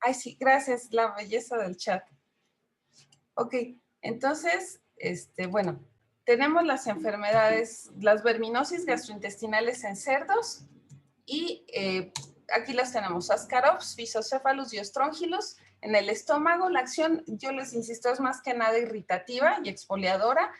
Ay, sí, gracias, la belleza del chat. Ok, entonces, bueno, tenemos las enfermedades, las verminosis gastrointestinales en cerdos y aquí las tenemos, Ascarops, Physocephalus y Ostrongylos. En el estómago, la acción, yo les insisto, es más que nada irritativa y exfoliadora,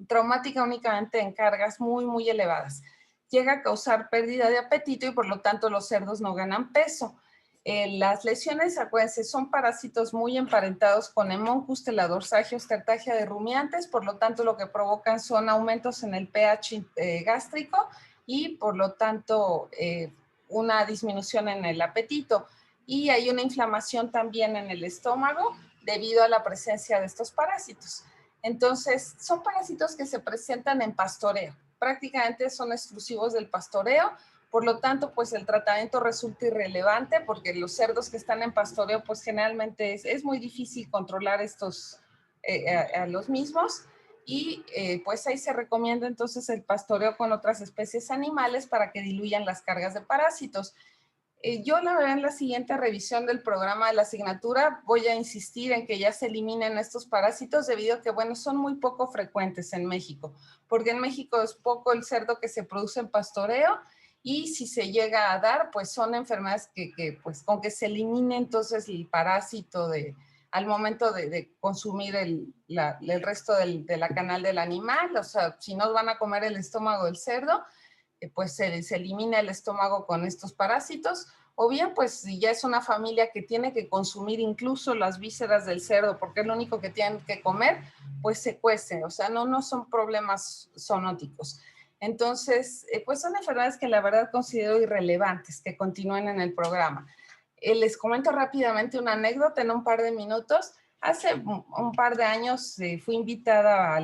traumática únicamente en cargas muy elevadas. Llega a causar pérdida de apetito y por lo tanto los cerdos no ganan peso. Las lesiones, acuérdense, son parásitos muy emparentados con Hemoncus, Teladorsagia, Estertagia de rumiantes, por lo tanto lo que provocan son aumentos en el pH gástrico y por lo tanto una disminución en el apetito. Y hay una inflamación también en el estómago debido a la presencia de estos parásitos. Entonces, son parásitos que se presentan en pastoreo. Prácticamente son exclusivos del pastoreo. Por lo tanto, pues el tratamiento resulta irrelevante porque los cerdos que están en pastoreo, pues generalmente es muy difícil controlar estos, a los mismos. Y pues ahí se recomienda entonces el pastoreo con otras especies animales para que diluyan las cargas de parásitos. Yo la verdad en la siguiente revisión del programa de la asignatura voy a insistir en que ya se eliminen estos parásitos debido a que, bueno, son muy poco frecuentes en México, porque en México es poco el cerdo que se produce en pastoreo y si se llega a dar, pues son enfermedades que pues con que se elimine entonces el parásito al momento de consumir el resto de la canal del animal, o sea, si nos van a comer el estómago del cerdo, pues se elimina el estómago con estos parásitos, o bien pues si ya es una familia que tiene que consumir incluso las vísceras del cerdo porque es lo único que tienen que comer, pues se cuece, o sea, no son problemas zoonóticos. Entonces, pues son enfermedades que la verdad considero irrelevantes que continúen en el programa. Les comento rápidamente una anécdota en un par de minutos. Hace un par de años fui invitada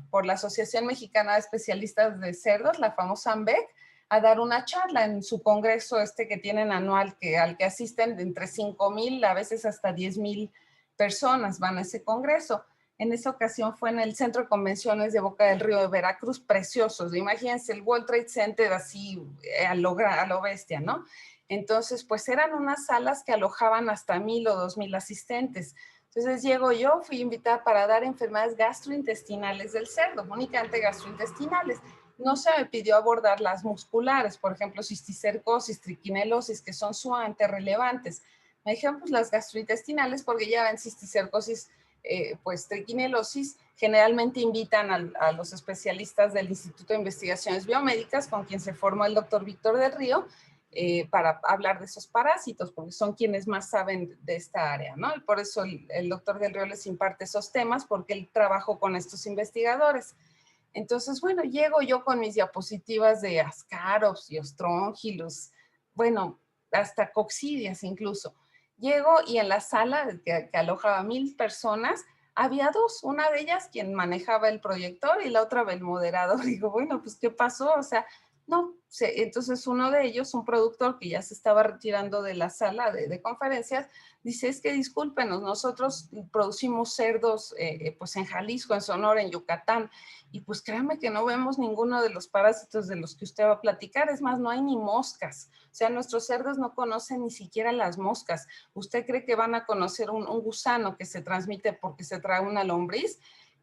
por la Asociación Mexicana de Especialistas de Cerdos, la famosa AMBEC, a dar una charla en su congreso que tienen anual, al que asisten entre 5,000, a veces hasta 10,000 personas van a ese congreso. En esa ocasión fue en el Centro de Convenciones de Boca del Río de Veracruz, preciosos. Imagínense el World Trade Center así a lo bestia, ¿no? Entonces, pues eran unas salas que alojaban hasta 1,000 o 2,000 asistentes. Entonces llego yo, fui invitada para dar enfermedades gastrointestinales del cerdo, únicamente gastrointestinales. No se me pidió abordar las musculares, por ejemplo, cisticercosis, triquinelosis, que son sumamente relevantes. Me dijeron, pues las gastrointestinales, porque ya ven cisticercosis, pues triquinelosis, generalmente invitan a los especialistas del Instituto de Investigaciones Biomédicas, con quien se formó el doctor Víctor del Río, para hablar de esos parásitos, porque son quienes más saben de esta área, ¿no? Y por eso el doctor del Río les imparte esos temas, porque él trabajó con estos investigadores. Entonces, bueno, llego yo con mis diapositivas de Ascarops y Ostrongylos, bueno, hasta coccidias incluso. Llego y en la sala que alojaba 1,000 personas, había dos, una de ellas quien manejaba el proyector y la otra el moderador. Digo, bueno, pues, ¿qué pasó? O sea, no, entonces uno de ellos, un productor que ya se estaba retirando de la sala de conferencias, dice, es que discúlpenos, nosotros producimos cerdos pues en Jalisco, en Sonora, en Yucatán, y pues créanme que no vemos ninguno de los parásitos de los que usted va a platicar, es más, no hay ni moscas, o sea, nuestros cerdos no conocen ni siquiera las moscas. ¿Usted cree que van a conocer un gusano que se transmite porque se trae una lombriz?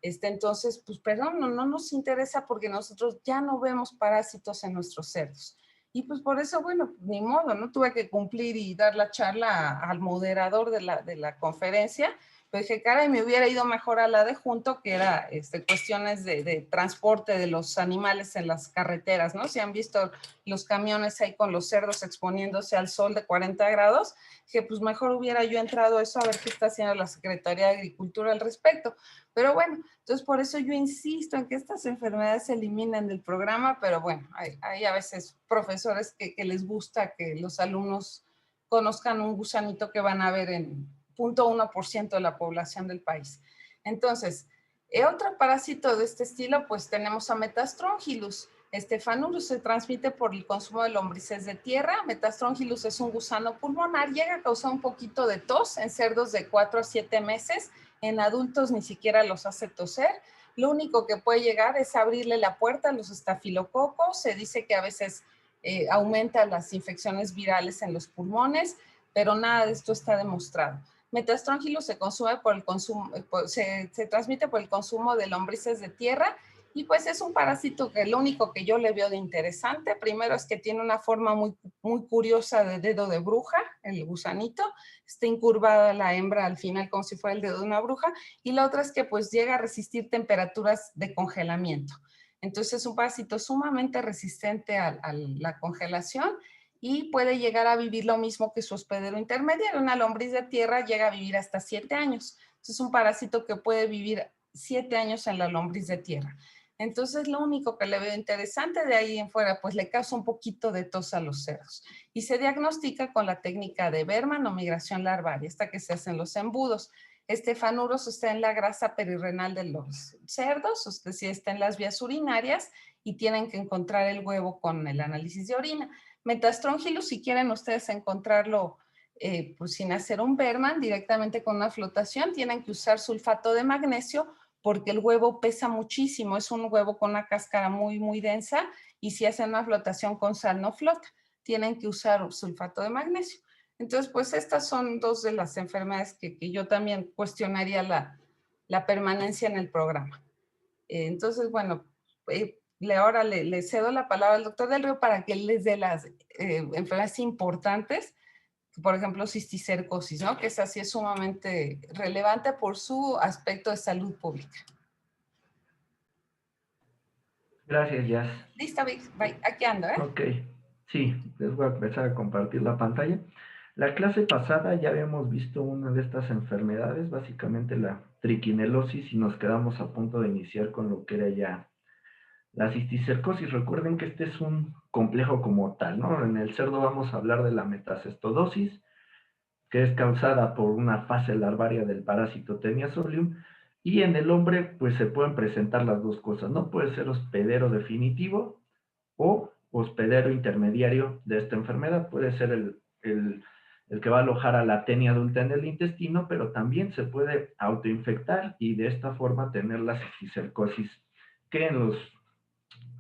Entonces, pues perdón, no nos interesa porque nosotros ya no vemos parásitos en nuestros cerdos. Y pues por eso, bueno, ni modo, ¿no? Tuve que cumplir y dar la charla al moderador de la conferencia. Pero dije, caray, me hubiera ido mejor a la de junto, que era cuestiones de transporte de los animales en las carreteras, ¿no? Si han visto los camiones ahí con los cerdos exponiéndose al sol de 40 grados, dije, pues mejor hubiera yo entrado a eso a ver qué está haciendo la Secretaría de Agricultura al respecto. Pero bueno, entonces por eso yo insisto en que estas enfermedades se eliminen del programa, pero bueno, hay a veces profesores que les gusta que los alumnos conozcan un gusanito que van a ver en 0,1% de la población del país. Entonces, otro parásito de este estilo, pues tenemos a Metastrongylus. Fanurus se transmite por el consumo de lombrices de tierra. Metastrongylus es un gusano pulmonar, llega a causar un poquito de tos en cerdos de 4 a 7 meses. En adultos ni siquiera los hace toser. Lo único que puede llegar es abrirle la puerta a los estafilococos. Se dice que a veces aumenta las infecciones virales en los pulmones, pero nada de esto está demostrado. Metastróngilo se consume por el consumo, se transmite por el consumo de lombrices de tierra y pues es un parásito que lo único que yo le veo de interesante, primero es que tiene una forma muy, muy curiosa de dedo de bruja, el gusanito, está incurvada la hembra al final como si fuera el dedo de una bruja, y la otra es que pues llega a resistir temperaturas de congelamiento. Entonces es un parásito sumamente resistente a la congelación y puede llegar a vivir lo mismo que su hospedero intermediario. Una lombriz de tierra llega a vivir hasta 7 años. Es un parásito que puede vivir 7 años en la lombriz de tierra. Entonces, lo único que le veo interesante de ahí en fuera, pues le causa un poquito de tos a los cerdos. Y se diagnostica con la técnica de Berman o migración larvaria, esta que se hace en los embudos. Este fanuros está en la grasa perirrenal de los cerdos, es decir, está en las vías urinarias y tienen que encontrar el huevo con el análisis de orina. Metastróngilus, si quieren ustedes encontrarlo pues sin hacer un Berman, directamente con una flotación, tienen que usar sulfato de magnesio porque el huevo pesa muchísimo, es un huevo con una cáscara muy, muy densa y si hacen una flotación con sal no flota, tienen que usar sulfato de magnesio. Entonces, pues estas son dos de las enfermedades que yo también cuestionaría la permanencia en el programa. Entonces, bueno, ahora le cedo la palabra al doctor Del Río para que él les dé las enfermedades importantes, por ejemplo, cisticercosis, ¿no? Que esa sí es sumamente relevante por su aspecto de salud pública. Gracias, Jazz. Listo, Vic. Bye. Aquí ando, ¿eh? Ok, sí, les voy a empezar a compartir la pantalla. La clase pasada ya habíamos visto una de estas enfermedades, básicamente la triquinelosis, y nos quedamos a punto de iniciar con lo que era ya la cisticercosis. Recuerden que este es un complejo como tal, ¿no? En el cerdo vamos a hablar de la metacestodosis, que es causada por una fase larvaria del parásito Taenia solium, y en el hombre pues se pueden presentar las dos cosas, ¿no? Puede ser hospedero definitivo o hospedero intermediario de esta enfermedad. Puede ser el que va a alojar a la tenia adulta en el intestino, pero también se puede autoinfectar y de esta forma tener la cisticercosis, que en los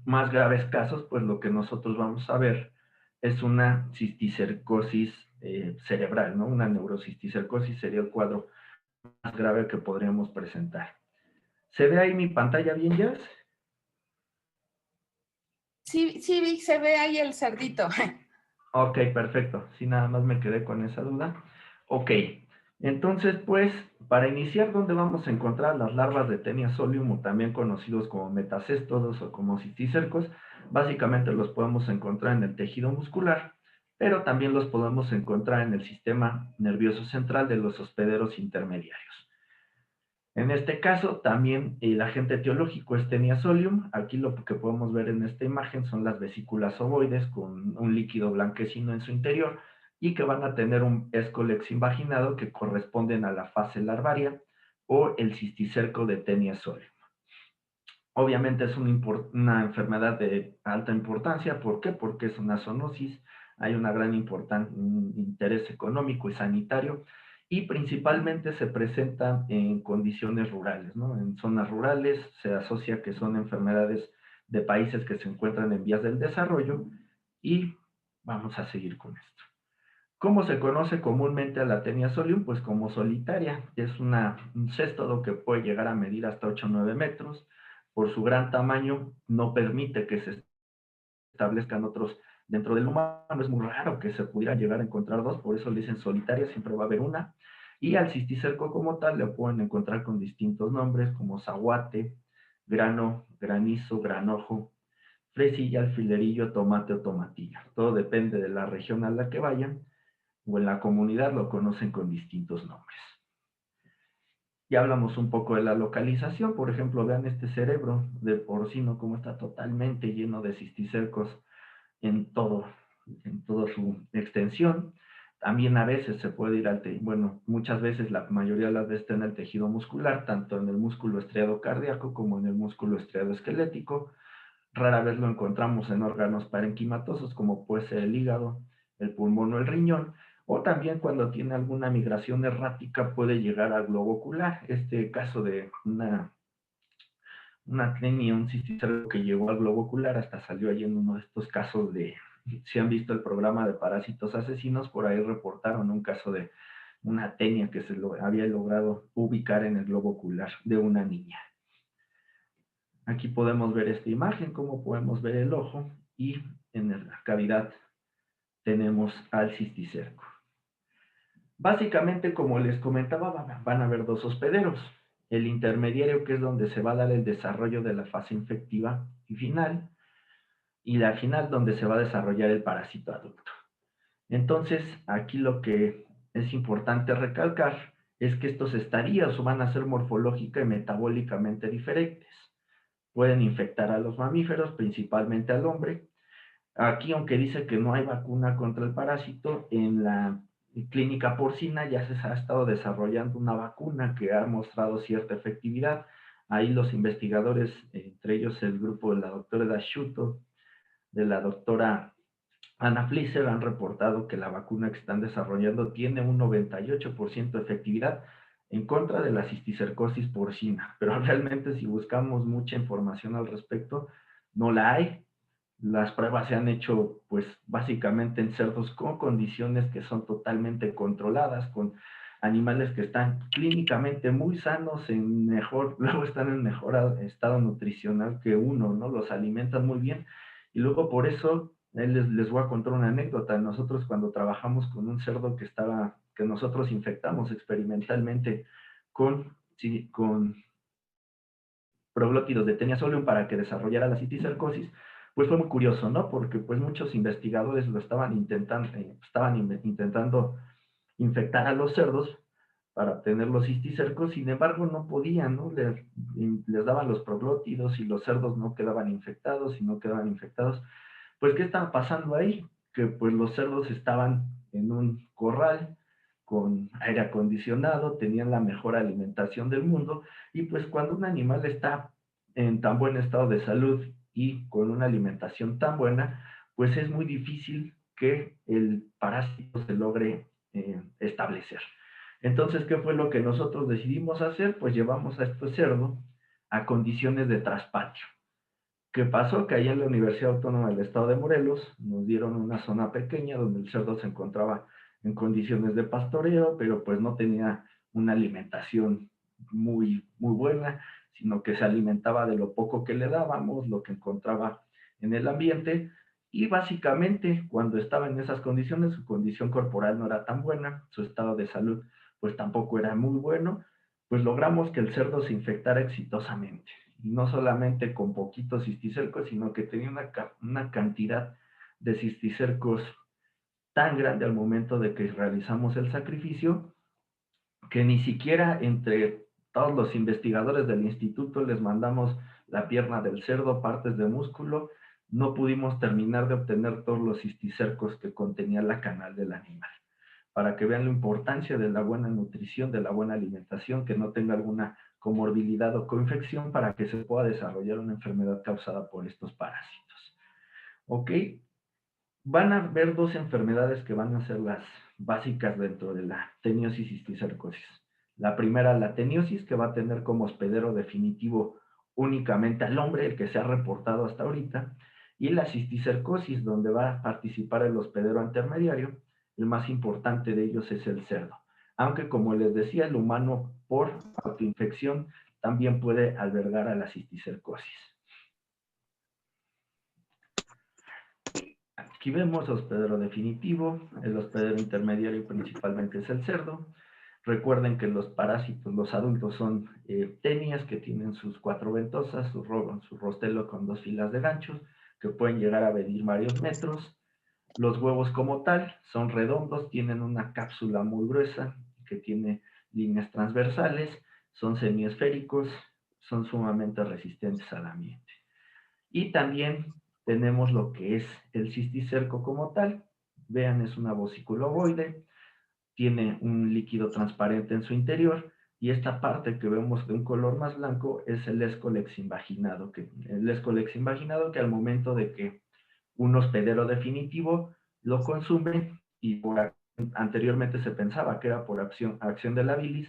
más graves casos, pues lo que nosotros vamos a ver es una cisticercosis cerebral, ¿no? Una neurocisticercosis sería el cuadro más grave que podríamos presentar. ¿Se ve ahí mi pantalla bien, Jess? Sí, sí, Vic, se ve ahí el cerdito. Ok, perfecto. Sí, nada más me quedé con esa duda. Ok, entonces, pues, para iniciar, ¿dónde vamos a encontrar las larvas de Taenia solium, o también conocidos como metacéstodos o como cisticercos? Básicamente los podemos encontrar en el tejido muscular, pero también los podemos encontrar en el sistema nervioso central de los hospederos intermediarios. En este caso, también el agente etiológico es Taenia solium. Aquí lo que podemos ver en esta imagen son las vesículas ovoides con un líquido blanquecino en su interior y que van a tener un escolex invaginado que corresponden a la fase larvaria o el cisticerco de Taenia solium. Obviamente es una enfermedad de alta importancia. ¿Por qué? Porque es una zoonosis, hay un gran interés económico y sanitario, y principalmente se presenta en condiciones rurales, ¿no? En zonas rurales se asocia que son enfermedades de países que se encuentran en vías del desarrollo, y vamos a seguir con esto. ¿Cómo se conoce comúnmente a la Taenia solium? Pues como solitaria. Es un céstodo que puede llegar a medir hasta 8 o 9 metros. Por su gran tamaño, no permite que se establezcan otros dentro del humano. Es muy raro que se pudiera llegar a encontrar dos, por eso le dicen solitaria, siempre va a haber una. Y al cisticerco como tal le pueden encontrar con distintos nombres, como zaguate, grano, granizo, granojo, fresilla, alfilerillo, tomate o tomatillo. Todo depende de la región a la que vayan, o en la comunidad lo conocen con distintos nombres. Ya hablamos un poco de la localización. Por ejemplo, vean este cerebro de porcino, como está totalmente lleno de cisticercos en toda su extensión. También a veces se puede ir muchas veces, la mayoría de las veces está en el tejido muscular, tanto en el músculo estriado cardíaco como en el músculo estriado esquelético. Rara vez lo encontramos en órganos parenquimatosos, como puede ser el hígado, el pulmón o el riñón, o también cuando tiene alguna migración errática puede llegar al globo ocular. Este caso de una tenia, un cisticerco que llegó al globo ocular, hasta salió ahí en uno de estos casos de si han visto el programa de Parásitos Asesinos, por ahí reportaron un caso de una tenia que había logrado ubicar en el globo ocular de una niña. Aquí podemos ver esta imagen, como podemos ver el ojo, y en la cavidad tenemos al cisticerco. Básicamente, como les comentaba, van a haber dos hospederos. El intermediario, que es donde se va a dar el desarrollo de la fase infectiva y final, y la final, donde se va a desarrollar el parásito adulto. Entonces, aquí lo que es importante recalcar es que estos estadios van a ser morfológica y metabólicamente diferentes. Pueden infectar a los mamíferos, principalmente al hombre. Aquí, aunque dice que no hay vacuna contra el parásito, en la clínica porcina ya se ha estado desarrollando una vacuna que ha mostrado cierta efectividad. Ahí los investigadores, entre ellos el grupo de la doctora Dasciuto, de la doctora Ana Flisser, han reportado que la vacuna que están desarrollando tiene un 98% de efectividad en contra de la cisticercosis porcina, pero realmente si buscamos mucha información al respecto, no la hay. Las pruebas se han hecho, pues, básicamente en cerdos con condiciones que son totalmente controladas, con animales que están clínicamente muy sanos, luego están en mejor estado nutricional que uno, ¿no? Los alimentan muy bien. Y luego por eso, les voy a contar una anécdota. Nosotros cuando trabajamos con un cerdo que nosotros infectamos experimentalmente con proglótidos de Taenia solium para que desarrollara la cisticercosis, pues fue muy curioso, ¿no? Porque pues muchos investigadores estaban intentando infectar a los cerdos para obtener los cisticercos, sin embargo no podían, ¿no? Les daban los proglótidos y los cerdos no quedaban infectados y no quedaban infectados. Pues, ¿qué estaba pasando ahí? Que pues los cerdos estaban en un corral con aire acondicionado, tenían la mejor alimentación del mundo, y pues cuando un animal está en tan buen estado de salud y con una alimentación tan buena, pues es muy difícil que el parásito se logre establecer. Entonces, ¿qué fue lo que nosotros decidimos hacer? Pues llevamos a este cerdo a condiciones de traspatio. ¿Qué pasó? Que allá en la Universidad Autónoma del Estado de Morelos nos dieron una zona pequeña donde el cerdo se encontraba en condiciones de pastoreo, pero pues no tenía una alimentación muy, muy buena, sino que se alimentaba de lo poco que le dábamos, lo que encontraba en el ambiente, y básicamente cuando estaba en esas condiciones, su condición corporal no era tan buena, su estado de salud pues tampoco era muy bueno, pues logramos que el cerdo se infectara exitosamente. Y no solamente con poquitos cisticercos, sino que tenía una cantidad de cisticercos tan grande al momento de que realizamos el sacrificio, que ni siquiera entre todos los investigadores del instituto les mandamos la pierna del cerdo, partes de músculo, no pudimos terminar de obtener todos los cisticercos que contenía la canal del animal. Para que vean la importancia de la buena nutrición, de la buena alimentación, que no tenga alguna comorbilidad o coinfección para que se pueda desarrollar una enfermedad causada por estos parásitos. ¿Ok? Van a haber dos enfermedades que van a ser las básicas dentro de la teniosis y cisticercosis. La primera, la teniosis, que va a tener como hospedero definitivo únicamente al hombre, el que se ha reportado hasta ahorita, y la cisticercosis, donde va a participar el hospedero intermediario. El más importante de ellos es el cerdo. Aunque, como les decía, el humano por autoinfección también puede albergar a la cisticercosis. Aquí vemos hospedero definitivo, el hospedero intermediario principalmente es el cerdo. Recuerden que los parásitos, los adultos son tenias que tienen sus 4 ventosas, su rostelo con 2 filas de ganchos, que pueden llegar a medir varios metros. Los huevos como tal son redondos, tienen una cápsula muy gruesa que tiene líneas transversales, son semiesféricos, son sumamente resistentes al ambiente. Y también tenemos lo que es el cisticerco como tal. Vean, es una vesícula ovoide, tiene un líquido transparente en su interior, y esta parte que vemos de un color más blanco es el escolex invaginado, que al momento de que un hospedero definitivo lo consume, y anteriormente se pensaba que era por acción de la bilis,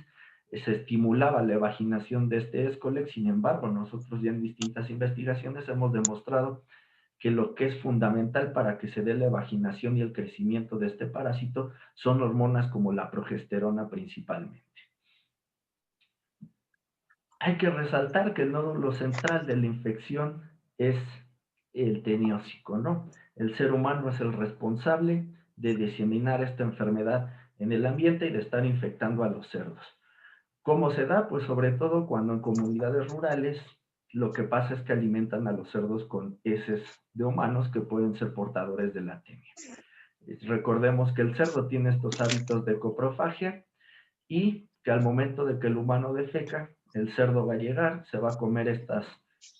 se estimulaba la evaginación de este escolex. Sin embargo, nosotros ya en distintas investigaciones hemos demostrado que lo que es fundamental para que se dé la evaginación y el crecimiento de este parásito son hormonas como la progesterona principalmente. Hay que resaltar que el nódulo central de la infección es el teniósico, ¿no? El ser humano es el responsable de diseminar esta enfermedad en el ambiente y de estar infectando a los cerdos. ¿Cómo se da? Pues sobre todo cuando en comunidades rurales lo que pasa es que alimentan a los cerdos con heces de humanos que pueden ser portadores de la temia. Recordemos que el cerdo tiene estos hábitos de coprofagia y que al momento de que el humano defeca, el cerdo va a llegar, se va a comer estas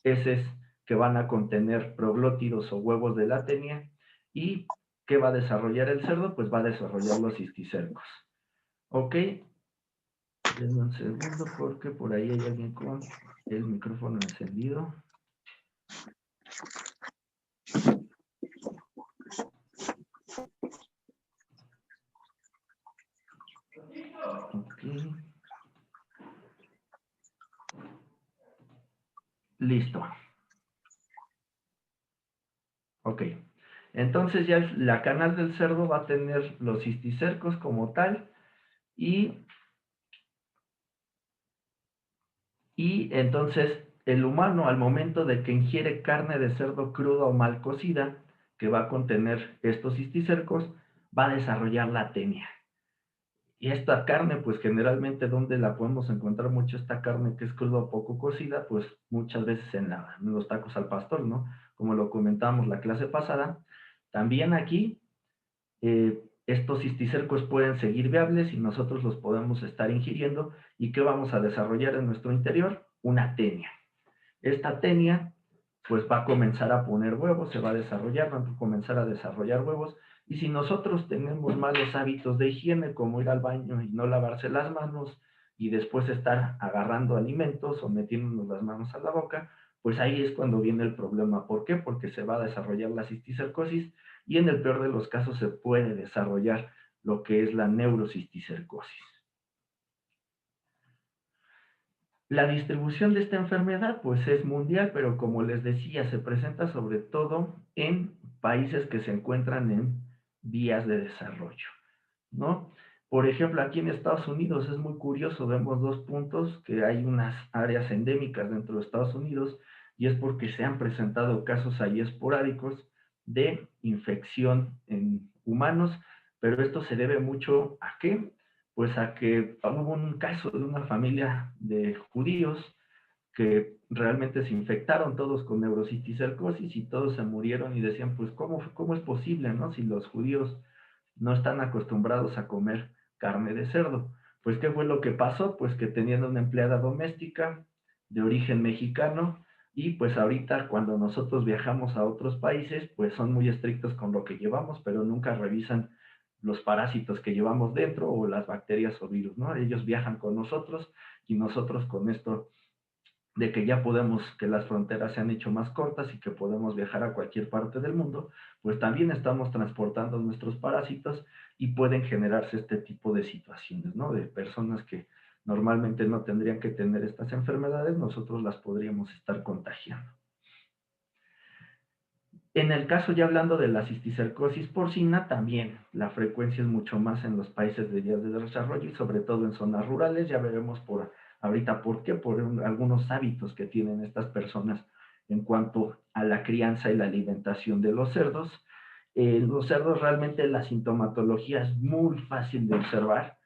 heces que van a contener proglótidos o huevos de la tenia. ¿Y qué va a desarrollar el cerdo? Pues va a desarrollar los cisticercos. ¿Ok? Denme un segundo porque por ahí hay alguien con el micrófono encendido. Ok. Listo. Ok. Entonces ya la canal del cerdo va a tener los cisticercos como tal y entonces el humano al momento de que ingiere carne de cerdo cruda o mal cocida, que va a contener estos cisticercos, va a desarrollar la temia. Y esta carne, pues generalmente, ¿dónde la podemos encontrar mucho esta carne que es cruda o poco cocida? Pues muchas veces en los tacos al pastor, ¿no? Como lo comentamos la clase pasada. También aquí, estos cisticercos pueden seguir viables y nosotros los podemos estar ingiriendo. ¿Y qué vamos a desarrollar en nuestro interior? Una tenia. Esta tenia, pues va a comenzar a poner huevos, se va a desarrollar, va a comenzar a desarrollar huevos. Y si nosotros tenemos malos hábitos de higiene, como ir al baño y no lavarse las manos, y después estar agarrando alimentos o metiéndonos las manos a la boca, pues ahí es cuando viene el problema. ¿Por qué? Porque se va a desarrollar la cisticercosis y en el peor de los casos se puede desarrollar lo que es la neurocisticercosis. La distribución de esta enfermedad pues es mundial, pero como les decía, se presenta sobre todo en países que se encuentran en vías de desarrollo, ¿no? Por ejemplo, aquí en Estados Unidos es muy curioso, vemos dos puntos, que hay unas áreas endémicas dentro de Estados Unidos y es porque se han presentado casos ahí esporádicos de infección en humanos, pero esto se debe mucho ¿a qué? Pues a que hubo un caso de una familia de judíos que realmente se infectaron todos con neurocisticercosis y todos se murieron y decían, pues, ¿cómo es posible, no? Si los judíos no están acostumbrados a comer carne de cerdo. Pues, ¿qué fue lo que pasó? Pues que tenían una empleada doméstica de origen mexicano y pues ahorita cuando nosotros viajamos a otros países, pues son muy estrictos con lo que llevamos, pero nunca revisan los parásitos que llevamos dentro o las bacterias o virus, ¿no? Ellos viajan con nosotros y nosotros con esto de que ya podemos, que las fronteras se han hecho más cortas y que podemos viajar a cualquier parte del mundo, pues también estamos transportando nuestros parásitos y pueden generarse este tipo de situaciones, ¿no? De personas que normalmente no tendrían que tener estas enfermedades, nosotros las podríamos estar contagiando. En el caso ya hablando de la cisticercosis porcina, también la frecuencia es mucho más en los países de vías de desarrollo y sobre todo en zonas rurales. Ya veremos ahorita por qué, por algunos hábitos que tienen estas personas en cuanto a la crianza y la alimentación de los cerdos. Los cerdos realmente la sintomatología es muy fácil de observar.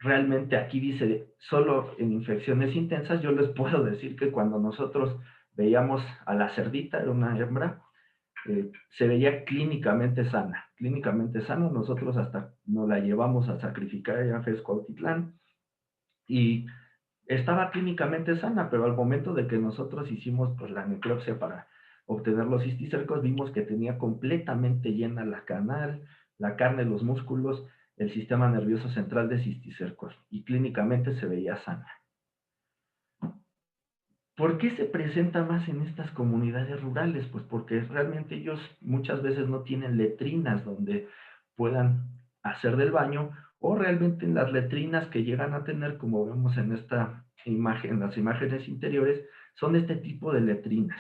Realmente aquí dice, solo en infecciones intensas, yo les puedo decir que cuando nosotros veíamos a la cerdita, era una hembra, se veía clínicamente sana, nosotros hasta nos la llevamos a sacrificar allá en Cuautitlán y estaba clínicamente sana, pero al momento de que nosotros hicimos pues la necropsia para obtener los cisticercos, vimos que tenía completamente llena la canal, la carne, los músculos, el sistema nervioso central de cisticercos y clínicamente se veía sana. ¿Por qué se presenta más en estas comunidades rurales? Pues porque realmente ellos muchas veces no tienen letrinas donde puedan hacer del baño o realmente en las letrinas que llegan a tener, como vemos en esta imagen, en las imágenes interiores, son este tipo de letrinas.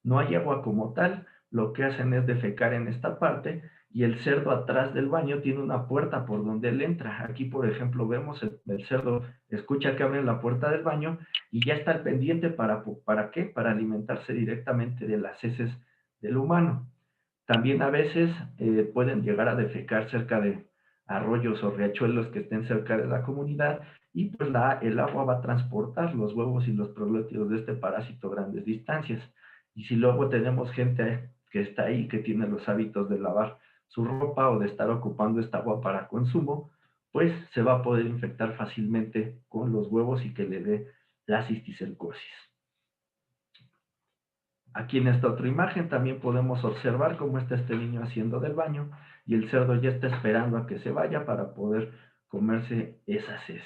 No hay agua como tal, lo que hacen es defecar en esta parte y el cerdo atrás del baño tiene una puerta por donde él entra. Aquí, por ejemplo, vemos el cerdo escucha que abren la puerta del baño y ya está al pendiente ¿para qué? Para alimentarse directamente de las heces del humano. También a veces pueden llegar a defecar cerca de arroyos o riachuelos que estén cerca de la comunidad y pues el agua va a transportar los huevos y los proglótidos de este parásito a grandes distancias. Y si luego tenemos gente que está ahí, que tiene los hábitos de lavar su ropa o de estar ocupando esta agua para consumo, pues se va a poder infectar fácilmente con los huevos y que le dé la cisticercosis. Aquí en esta otra imagen también podemos observar cómo está este niño haciendo del baño y el cerdo ya está esperando a que se vaya para poder comerse esas heces.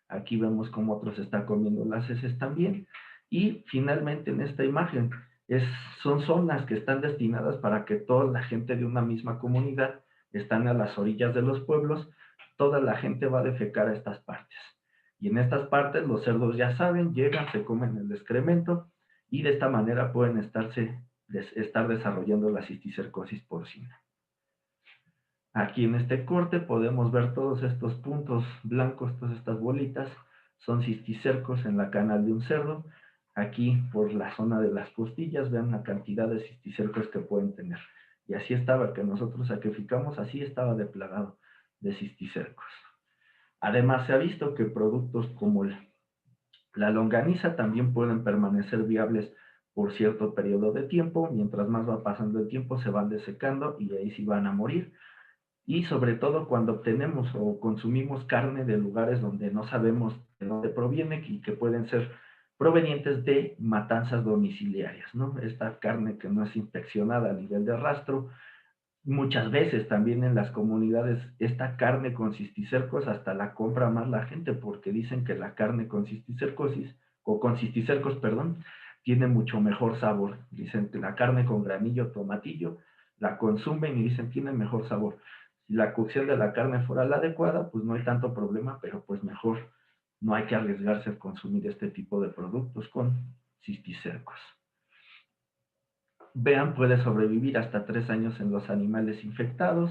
Aquí vemos cómo otros están comiendo las heces también. Y finalmente en esta imagen son zonas que están destinadas para que toda la gente de una misma comunidad están a las orillas de los pueblos, toda la gente va a defecar a estas partes. Y en estas partes los cerdos ya saben, llegan, se comen el excremento y de esta manera pueden estar desarrollando la cisticercosis porcina. Aquí en este corte podemos ver todos estos puntos blancos, todas estas bolitas, son cisticercos en la canal de un cerdo. Aquí por la zona de las costillas, vean la cantidad de cisticercos que pueden tener. Y así estaba, que nosotros sacrificamos, así estaba deplagado de cisticercos. Además se ha visto que productos como la longaniza también pueden permanecer viables por cierto periodo de tiempo, mientras más va pasando el tiempo se van desecando y ahí sí van a morir. Y sobre todo cuando obtenemos o consumimos carne de lugares donde no sabemos de dónde proviene y que pueden ser provenientes de matanzas domiciliarias, ¿no? Esta carne que no es inspeccionada a nivel de rastro. Muchas veces también en las comunidades esta carne con cisticercos hasta la compra más la gente porque dicen que la carne con cisticercosis, o con cisticercos, perdón, tiene mucho mejor sabor. Dicen que la carne con granillo, tomatillo, la consumen y dicen tiene mejor sabor. Si la cocción de la carne fuera la adecuada, pues no hay tanto problema, pero pues mejor no hay que arriesgarse a consumir este tipo de productos con cisticercos. Vean, puede sobrevivir hasta 3 años en los animales infectados.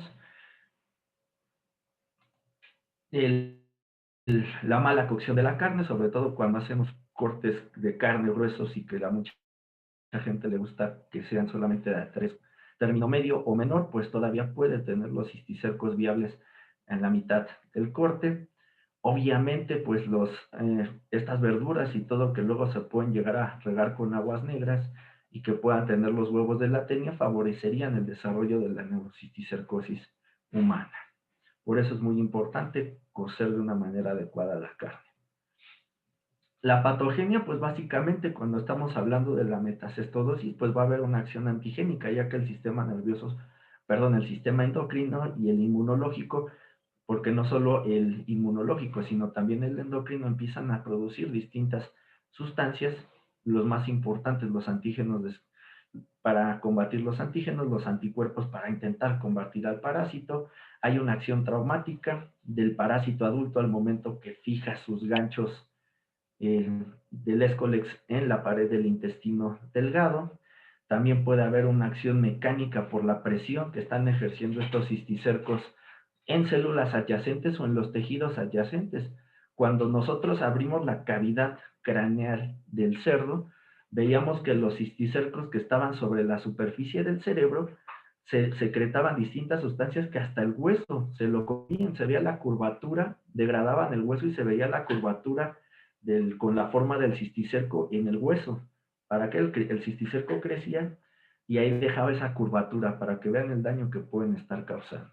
La mala cocción de la carne, sobre todo cuando hacemos cortes de carne gruesos y que a mucha gente le gusta que sean solamente de 3 término medio o menor, pues todavía puede tener los cisticercos viables en la mitad del corte. Obviamente, pues estas verduras y todo que luego se pueden llegar a regar con aguas negras y que puedan tener los huevos de la tenia favorecerían el desarrollo de la neurocisticercosis humana. Por eso es muy importante cocer de una manera adecuada la carne. La patogenia, pues básicamente cuando estamos hablando de la metacestosis, pues va a haber una acción antigénica, ya que el sistema el sistema endocrino y el inmunológico, porque no solo el inmunológico, sino también el endocrino empiezan a producir distintas sustancias, los más importantes, los antígenos para combatir los antígenos, los anticuerpos para intentar combatir al parásito. Hay una acción traumática del parásito adulto al momento que fija sus ganchos del Escolex en la pared del intestino delgado. También puede haber una acción mecánica por la presión que están ejerciendo estos cisticercos en células adyacentes o en los tejidos adyacentes. Cuando nosotros abrimos la cavidad craneal del cerdo, veíamos que los cisticercos que estaban sobre la superficie del cerebro se secretaban distintas sustancias que hasta el hueso se lo comían, se veía la curvatura, degradaban el hueso y se veía la curvatura con la forma del cisticerco en el hueso, para que el cisticerco crecía y ahí dejaba esa curvatura para que vean el daño que pueden estar causando.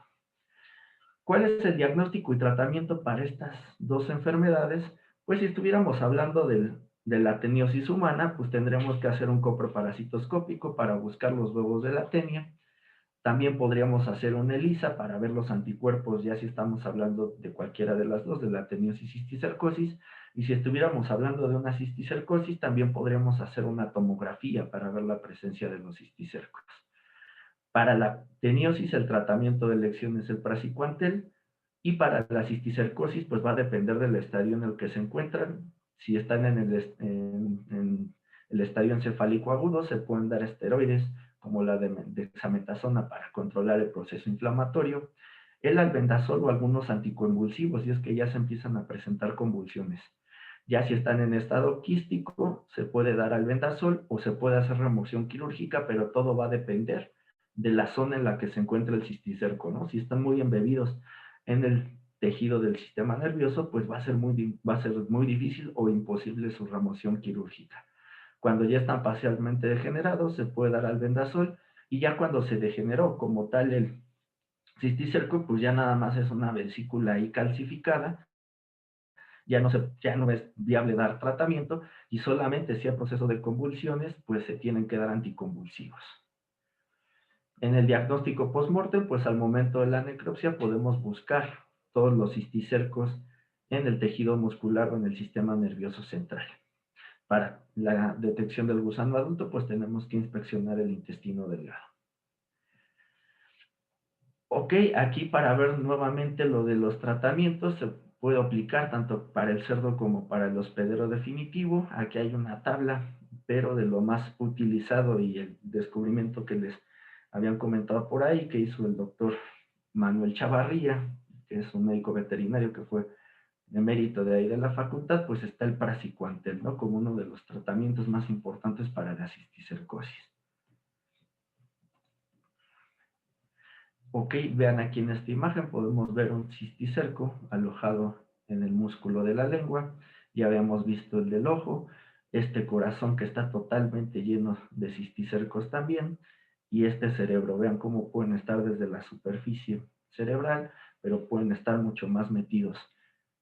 ¿Cuál es el diagnóstico y tratamiento para estas dos enfermedades? Pues si estuviéramos hablando de la teniosis humana, pues tendremos que hacer un coproparasitoscópico para buscar los huevos de la tenia. También podríamos hacer una ELISA para ver los anticuerpos, ya si estamos hablando de cualquiera de las dos, de la teniosis y cisticercosis. Y si estuviéramos hablando de una cisticercosis, también podríamos hacer una tomografía para ver la presencia de los cisticercos. Para la teniosis, el tratamiento de elección es el praziquantel, y para la cisticercosis, pues va a depender del estadio en el que se encuentran. Si están en el estadio encefálico agudo, se pueden dar esteroides como la de dexametasona para controlar el proceso inflamatorio, el albendazol o algunos anticonvulsivos, y es que ya se empiezan a presentar convulsiones. Ya si están en estado quístico, se puede dar albendazol o se puede hacer remoción quirúrgica, pero todo va a depender de la zona en la que se encuentra el cisticerco, ¿no? Si están muy embebidos en el tejido del sistema nervioso, pues va a ser muy difícil o imposible su remoción quirúrgica. Cuando ya están parcialmente degenerados, se puede dar albendazol, y ya cuando se degeneró como tal el cisticerco, pues ya nada más es una vesícula ahí calcificada, ya no es viable dar tratamiento, y solamente si hay proceso de convulsiones, pues se tienen que dar anticonvulsivos. En el diagnóstico post-mortem, pues al momento de la necropsia podemos buscar todos los cisticercos en el tejido muscular o en el sistema nervioso central. Para la detección del gusano adulto, pues tenemos que inspeccionar el intestino delgado. Ok, aquí para ver nuevamente lo de los tratamientos, se puede aplicar tanto para el cerdo como para el hospedero definitivo. Aquí hay una tabla, pero de lo más utilizado y el descubrimiento que les habían comentado por ahí, que hizo el doctor Manuel Chavarría, que es un médico veterinario que fue emérito de ahí de la facultad, pues está el praziquantel, ¿no? Como uno de los tratamientos más importantes para la cisticercosis. Ok, vean aquí en esta imagen, podemos ver un cisticerco alojado en el músculo de la lengua. Ya habíamos visto el del ojo, este corazón que está totalmente lleno de cisticercos también, y este cerebro. Vean cómo pueden estar desde la superficie cerebral, pero pueden estar mucho más metidos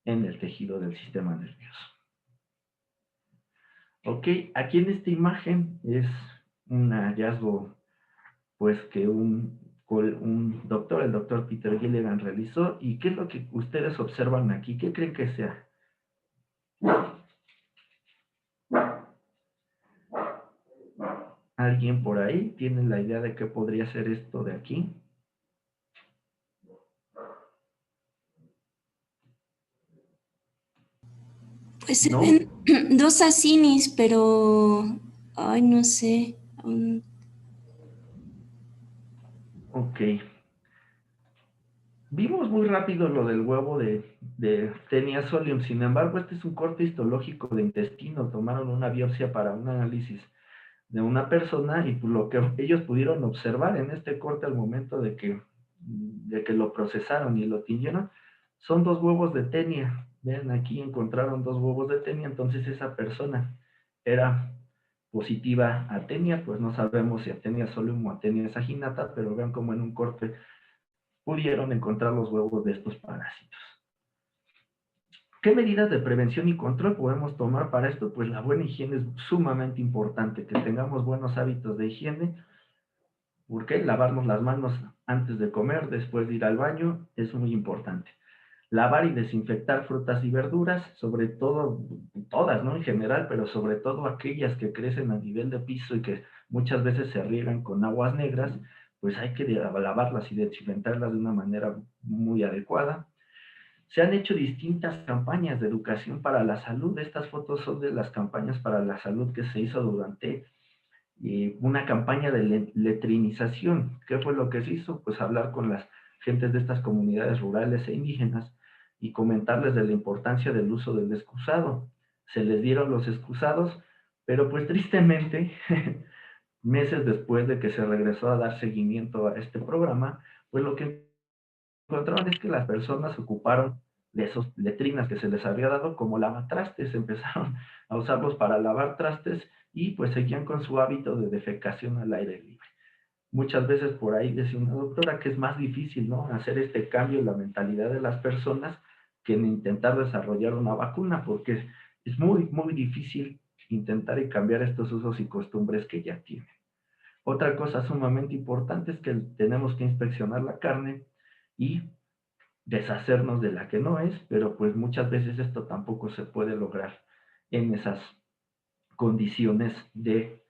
en el tejido del sistema nervioso. Ok, aquí en esta imagen es un hallazgo, pues que un doctor, el doctor Peter Gilligan, realizó. ¿Y qué es lo que ustedes observan aquí? ¿Qué creen que sea? ¿Alguien por ahí tiene la idea de qué podría ser esto de aquí? Pues se ¿No? ven dos acinis, pero, ay, no sé. Ok. Vimos muy rápido lo del huevo de Taenia solium. Sin embargo, este es un corte histológico de intestino. Tomaron una biopsia para un análisis de una persona, y lo que ellos pudieron observar en este corte al momento de que lo procesaron y lo tiñeron, son dos huevos de Taenia. Ven, aquí encontraron dos huevos de Taenia, entonces esa persona era positiva a Taenia. Pues no sabemos si a Taenia solium o a Taenia saginata, pero vean cómo en un corte pudieron encontrar los huevos de estos parásitos. ¿Qué medidas de prevención y control podemos tomar para esto? Pues la buena higiene es sumamente importante, que tengamos buenos hábitos de higiene. ¿Por qué? Lavarnos las manos antes de comer, después de ir al baño, es muy importante. Lavar y desinfectar frutas y verduras, sobre todo, todas, ¿no? En general, pero sobre todo aquellas que crecen a nivel de piso y que muchas veces se riegan con aguas negras, pues hay que lavarlas y desinfectarlas de una manera muy adecuada. Se han hecho distintas campañas de educación para la salud. Estas fotos son de las campañas para la salud que se hizo durante una campaña de letrinización. ¿Qué fue lo que se hizo? Pues hablar con las gentes de estas comunidades rurales e indígenas y comentarles de la importancia del uso del excusado. Se les dieron los excusados, pero pues tristemente, meses después de que se regresó a dar seguimiento a este programa, pues lo que encontraron es que las personas ocuparon de esos letrinas que se les había dado como lavatrastes, empezaron a usarlos para lavar trastes, y pues seguían con su hábito de defecación al aire libre. Muchas veces por ahí decía una doctora que es más difícil, ¿no?, hacer este cambio en la mentalidad de las personas que en intentar desarrollar una vacuna, porque es muy, muy difícil intentar y cambiar estos usos y costumbres que ya tienen. Otra cosa sumamente importante es que tenemos que inspeccionar la carne y deshacernos de la que no es, pero pues muchas veces esto tampoco se puede lograr en esas condiciones de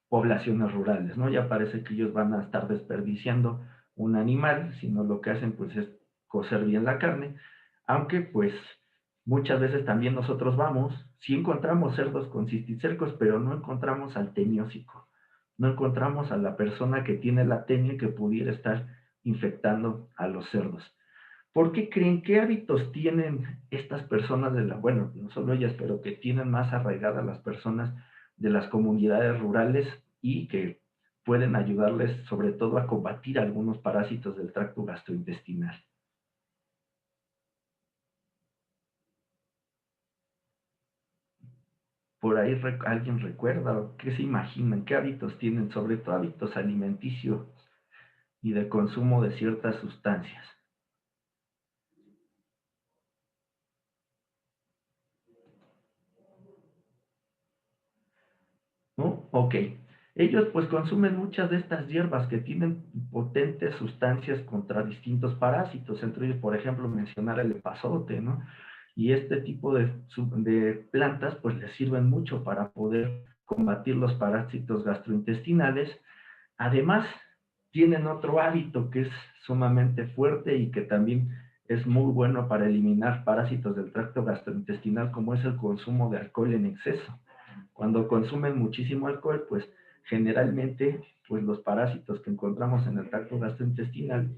poblaciones rurales, ¿no? Ya parece que ellos van a estar desperdiciando un animal, sino lo que hacen pues es cocer bien la carne, aunque pues muchas veces también nosotros vamos, sí encontramos cerdos con cisticercos, pero no encontramos al teniósico. no encontramos a la persona que tiene la tenia que pudiera estar infectando a los cerdos. ¿Por qué creen? ¿Qué hábitos tienen estas personas bueno, no solo ellas, pero que tienen más arraigadas las personas de las comunidades rurales y que pueden ayudarles sobre todo a combatir algunos parásitos del tracto gastrointestinal? Por ahí alguien recuerda, ¿qué se imaginan? ¿Qué hábitos tienen? Sobre todo hábitos alimenticios y de consumo de ciertas sustancias. ¿No? Ok. Ellos pues consumen muchas de estas hierbas que tienen potentes sustancias contra distintos parásitos, entre ellos, por ejemplo, mencionar el epazote, ¿no? Y este tipo de plantas pues les sirven mucho para poder combatir los parásitos gastrointestinales. Además, tienen otro hábito que es sumamente fuerte y que también es muy bueno para eliminar parásitos del tracto gastrointestinal, como es el consumo de alcohol en exceso. Cuando consumen muchísimo alcohol, pues generalmente pues los parásitos que encontramos en el tracto gastrointestinal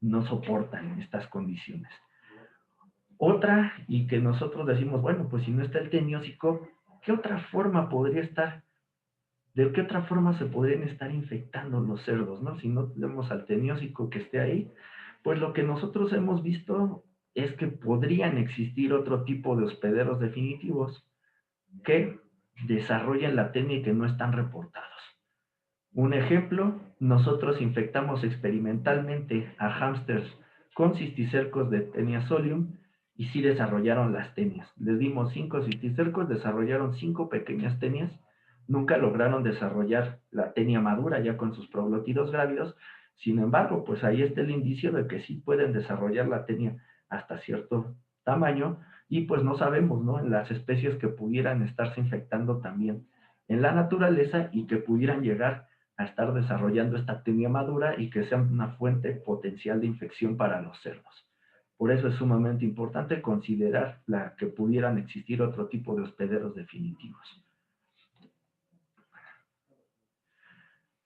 no soportan estas condiciones. Otra, y que nosotros decimos, bueno, pues si no está el teniósico, ¿qué otra forma podría estar? ¿De qué otra forma se podrían estar infectando los cerdos, no? Si no tenemos al teniósico que esté ahí, pues lo que nosotros hemos visto es que podrían existir otro tipo de hospederos definitivos que desarrollan la tenia y que no están reportados. Un ejemplo, nosotros infectamos experimentalmente a hámsters con cisticercos de Taenia solium y sí desarrollaron las tenias. Les dimos 5 cisticercos, desarrollaron 5 pequeñas tenias, nunca lograron desarrollar la tenia madura ya con sus proglótidos grávidos. Sin embargo, pues ahí está el indicio de que sí pueden desarrollar la tenia hasta cierto tamaño y pues no sabemos, ¿no? En las especies que pudieran estarse infectando también en la naturaleza y que pudieran llegar a estar desarrollando esta tenia madura y que sean una fuente potencial de infección para los cerdos. Por eso es sumamente importante considerar que pudieran existir otro tipo de hospederos definitivos.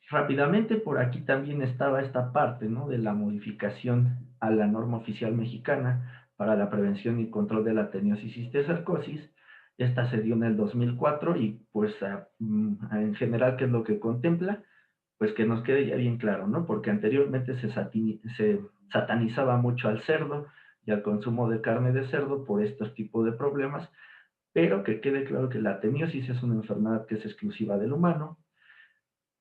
Rápidamente, por aquí también estaba esta parte, ¿no?, de la modificación a la norma oficial mexicana para la prevención y control de la teniosis y cisticercosis. Esta se dio en el 2004 y pues en general, ¿qué es lo que contempla? Pues que nos quede ya bien claro, ¿no? Porque anteriormente se satanizaba mucho al cerdo y al consumo de carne de cerdo por estos tipos de problemas, pero que quede claro que la teniosis es una enfermedad que es exclusiva del humano,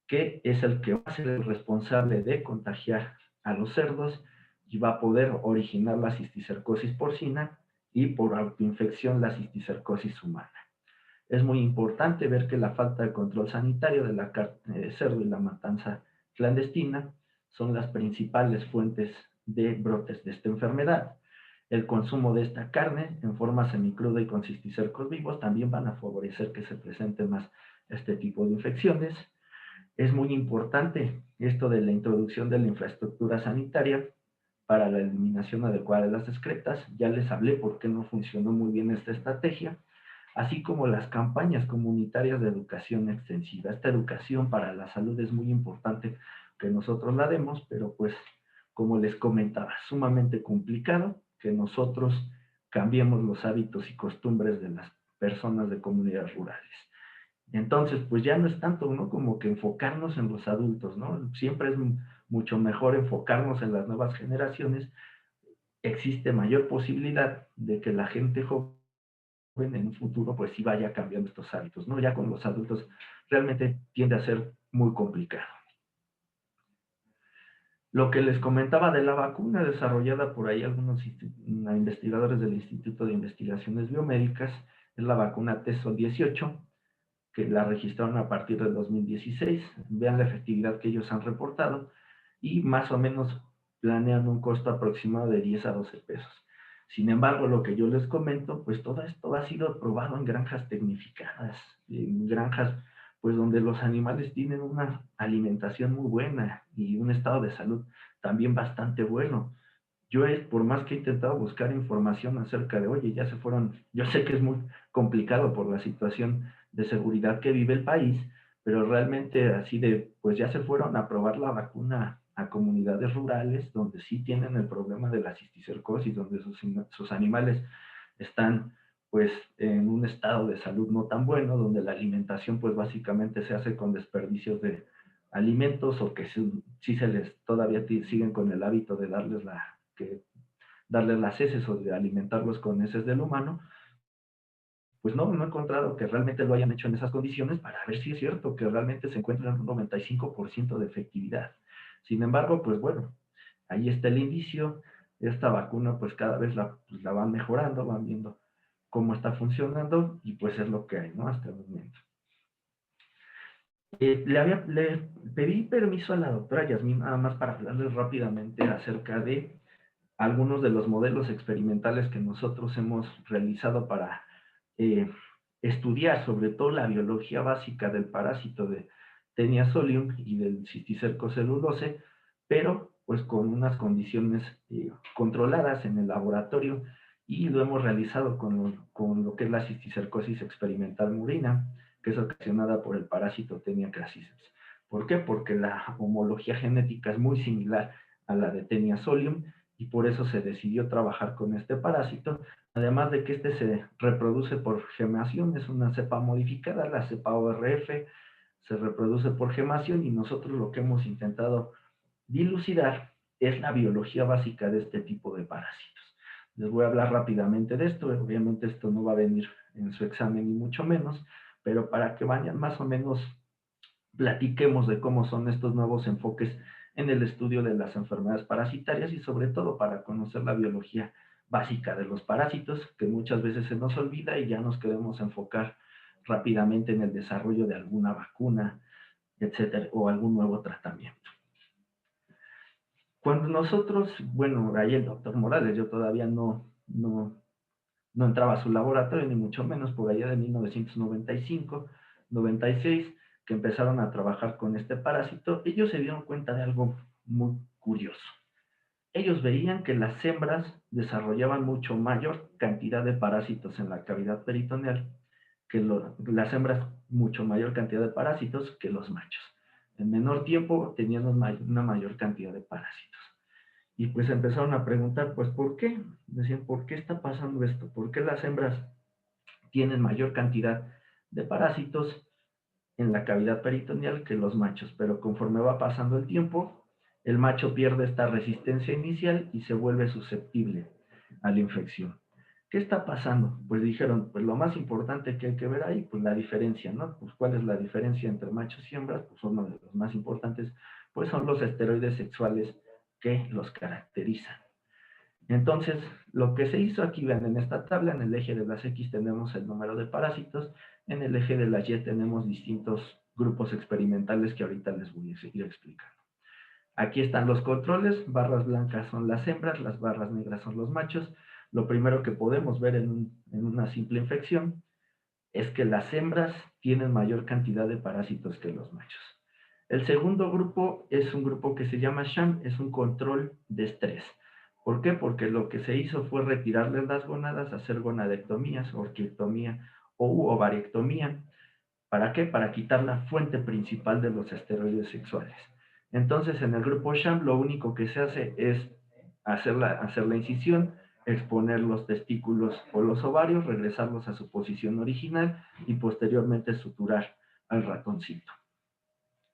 que es el que va a ser el responsable de contagiar a los cerdos y va a poder originar la cisticercosis porcina y por autoinfección la cisticercosis humana. Es muy importante ver que la falta de control sanitario de la carne de cerdo y la matanza clandestina son las principales fuentes de brotes de esta enfermedad. El consumo de esta carne en forma semicruda y con cisticercos vivos también van a favorecer que se presente más este tipo de infecciones. Es muy importante esto de la introducción de la infraestructura sanitaria para la eliminación adecuada de las excretas. Ya les hablé por qué no funcionó muy bien esta estrategia, así como las campañas comunitarias de educación extensiva. Esta educación para la salud es muy importante que nosotros la demos, pero pues, como les comentaba, sumamente complicado que nosotros cambiemos los hábitos y costumbres de las personas de comunidades rurales. Entonces, pues ya no es tanto, ¿no?, como que enfocarnos en los adultos, ¿no? Siempre es mucho mejor enfocarnos en las nuevas generaciones. Existe mayor posibilidad de que la gente joven en un futuro pues sí vaya cambiando estos hábitos, ¿no? Ya con los adultos realmente tiende a ser muy complicado. Lo que les comentaba de la vacuna desarrollada por ahí algunos investigadores del Instituto de Investigaciones Biomédicas, es la vacuna TESOL 18, que la registraron a partir del 2016. Vean la efectividad que ellos han reportado y más o menos planean un costo aproximado de 10 a 12 pesos. Sin embargo, lo que yo les comento, pues todo esto ha sido probado en granjas tecnificadas, en granjas pues donde los animales tienen una alimentación muy buena y un estado de salud también bastante bueno. Yo por más que he intentado buscar información acerca de, oye, ya se fueron, yo sé que es muy complicado por la situación de seguridad que vive el país, pero realmente así de, pues ya se fueron a probar la vacuna a comunidades rurales donde sí tienen el problema de la cisticercosis, donde sus animales están pues en un estado de salud no tan bueno, donde la alimentación pues básicamente se hace con desperdicios de alimentos o que sí se les todavía siguen con el hábito de darles las heces o de alimentarlos con heces del humano, pues no he encontrado que realmente lo hayan hecho en esas condiciones para ver si es cierto que realmente se encuentra en un 95% de efectividad. Sin embargo, pues bueno, ahí está el indicio. Esta vacuna pues cada vez la van mejorando, van viendo cómo está funcionando y pues es lo que hay, ¿no? Hasta el momento. Le pedí permiso a la doctora Yasmín nada más para hablarles rápidamente acerca de algunos de los modelos experimentales que nosotros hemos realizado para estudiar sobre todo la biología básica del parásito de Taenia solium y del Cisticerco celulose, pero pues con unas condiciones controladas en el laboratorio, y lo hemos realizado con lo que es la cisticercosis experimental murina, que es ocasionada por el parásito Taenia crassiceps. ¿Por qué? Porque la homología genética es muy similar a la de Taenia solium, y por eso se decidió trabajar con este parásito, además de que este se reproduce por gemación, es una cepa modificada, la cepa ORF se reproduce por gemación, y nosotros lo que hemos intentado dilucidar es la biología básica de este tipo de parásitos. Les voy a hablar rápidamente de esto, obviamente esto no va a venir en su examen ni mucho menos, pero para que vayan más o menos platiquemos de cómo son estos nuevos enfoques en el estudio de las enfermedades parasitarias y sobre todo para conocer la biología básica de los parásitos, que muchas veces se nos olvida y ya nos queremos enfocar rápidamente en el desarrollo de alguna vacuna, etcétera, o algún nuevo tratamiento. Cuando nosotros, bueno, ahí el doctor Morales, yo todavía no entraba a su laboratorio, ni mucho menos, por allá de 1995, 96, que empezaron a trabajar con este parásito, ellos se dieron cuenta de algo muy curioso. Ellos veían que las hembras desarrollaban mucho mayor cantidad de parásitos en la cavidad peritoneal, que las hembras mucho mayor cantidad de parásitos que los machos. En menor tiempo tenían una mayor cantidad de parásitos. Y pues empezaron a preguntar, pues, ¿por qué? Decían, ¿por qué está pasando esto? ¿Por qué las hembras tienen mayor cantidad de parásitos en la cavidad peritoneal que los machos? Pero conforme va pasando el tiempo, el macho pierde esta resistencia inicial y se vuelve susceptible a la infección. ¿Qué está pasando? Pues dijeron, pues lo más importante que hay que ver ahí, pues la diferencia, ¿no? Pues ¿cuál es la diferencia entre machos y hembras? Pues uno de los más importantes, pues son los esteroides sexuales que los caracterizan. Entonces, lo que se hizo aquí, vean, en esta tabla, en el eje de las X tenemos el número de parásitos, en el eje de las Y tenemos distintos grupos experimentales que ahorita les voy a seguir explicando. Aquí están los controles, barras blancas son las hembras, las barras negras son los machos. Lo primero que podemos ver en una simple infección es que las hembras tienen mayor cantidad de parásitos que los machos. El segundo grupo es un grupo que se llama sham, es un control de estrés. ¿Por qué? Porque lo que se hizo fue retirarles las gónadas, hacer gonadectomías, orquiectomía o ovariectomía. ¿Para qué? Para quitar la fuente principal de los esteroides sexuales. Entonces, en el grupo sham, lo único que se hace es hacer la incisión, exponer los testículos o los ovarios, regresarlos a su posición original y posteriormente suturar al ratoncito.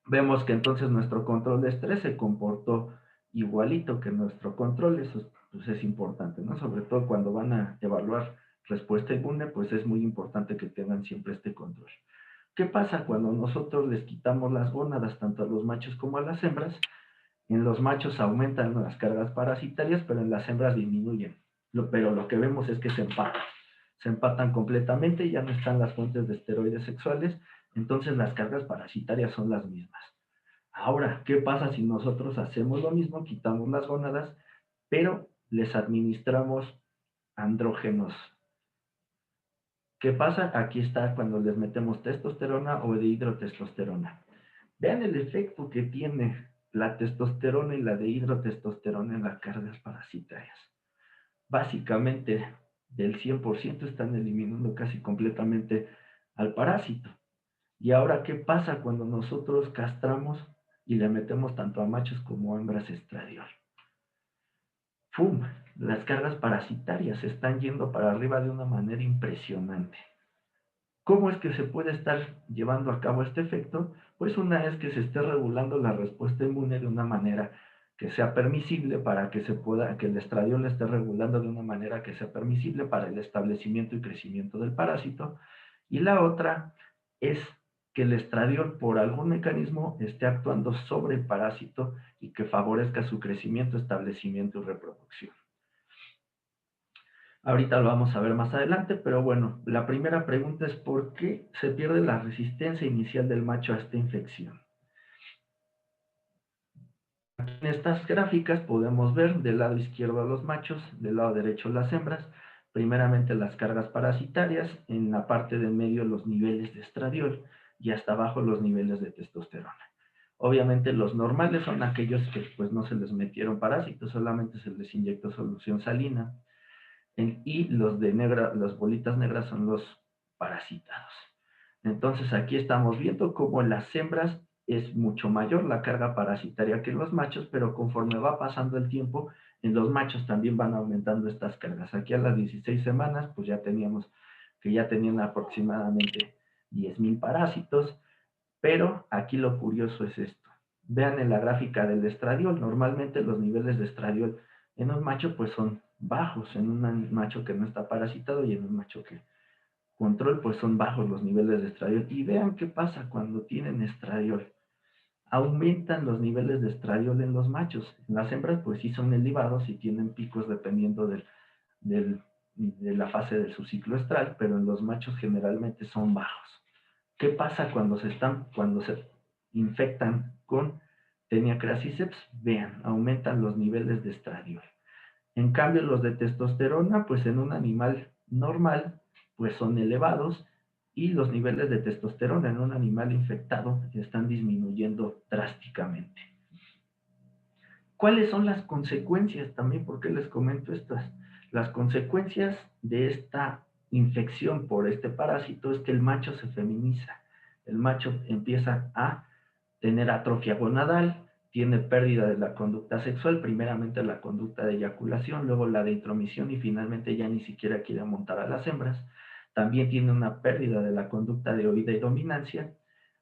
Vemos que entonces nuestro control de estrés se comportó igualito que nuestro control. Eso pues es importante, ¿no? Sobre todo cuando van a evaluar respuesta inmune, pues es muy importante que tengan siempre este control. ¿Qué pasa cuando nosotros les quitamos las gónadas tanto a los machos como a las hembras? En los machos aumentan las cargas parasitarias, pero en las hembras disminuyen. Pero lo que vemos es que se empatan completamente, ya no están las fuentes de esteroides sexuales, entonces las cargas parasitarias son las mismas. Ahora, ¿qué pasa si nosotros hacemos lo mismo, quitamos las gónadas, pero les administramos andrógenos? ¿Qué pasa? Aquí está cuando les metemos testosterona o dihidrotestosterona. Vean el efecto que tiene la testosterona y la dihidrotestosterona en las cargas parasitarias. Básicamente, del 100% están eliminando casi completamente al parásito. Y ahora, ¿qué pasa cuando nosotros castramos y le metemos tanto a machos como a hembras estradiol? ¡Fum! Las cargas parasitarias se están yendo para arriba de una manera impresionante. ¿Cómo es que se puede estar llevando a cabo este efecto? Pues una es que se esté regulando la respuesta inmune de una manera que sea permisible para que que el estradiol esté regulando de una manera que sea permisible para el establecimiento y crecimiento del parásito. Y la otra es que el estradiol por algún mecanismo esté actuando sobre el parásito y que favorezca su crecimiento, establecimiento y reproducción. Ahorita lo vamos a ver más adelante, pero bueno, la primera pregunta es ¿por qué se pierde la resistencia inicial del macho a esta infección? En estas gráficas podemos ver del lado izquierdo los machos, del lado derecho las hembras, primeramente las cargas parasitarias, en la parte del medio los niveles de estradiol y hasta abajo los niveles de testosterona. Obviamente los normales son aquellos que pues no se les metieron parásitos, solamente se les inyectó solución salina. Y los de negra, las bolitas negras son los parasitados. Entonces aquí estamos viendo cómo en las hembras es mucho mayor la carga parasitaria que en los machos, pero conforme va pasando el tiempo, en los machos también van aumentando estas cargas. Aquí a las 16 semanas, pues ya teníamos que ya tenían aproximadamente 10,000 parásitos, pero aquí lo curioso es esto. Vean en la gráfica del estradiol, normalmente los niveles de estradiol en un macho pues son bajos, en un macho que no está parasitado y en un macho que control pues son bajos los niveles de estradiol. Y vean qué pasa cuando tienen estradiol. Aumentan los niveles de estradiol en los machos. En las hembras pues sí son elevados y tienen picos dependiendo de la fase de su ciclo estral, pero en los machos generalmente son bajos. ¿Qué pasa cuando se infectan con Taenia crassiceps? Vean, aumentan los niveles de estradiol. En cambio, los de testosterona, pues en un animal normal, pues son elevados y los niveles de testosterona en un animal infectado están disminuyendo drásticamente. ¿Cuáles son las consecuencias también? ¿Por qué les comento estas? Las consecuencias de esta infección por este parásito es que el macho se feminiza. El macho empieza a tener atrofia gonadal, tiene pérdida de la conducta sexual, primeramente la conducta de eyaculación, luego la de intromisión y finalmente ya ni siquiera quiere montar a las hembras. También tiene una pérdida de la conducta de oída y dominancia.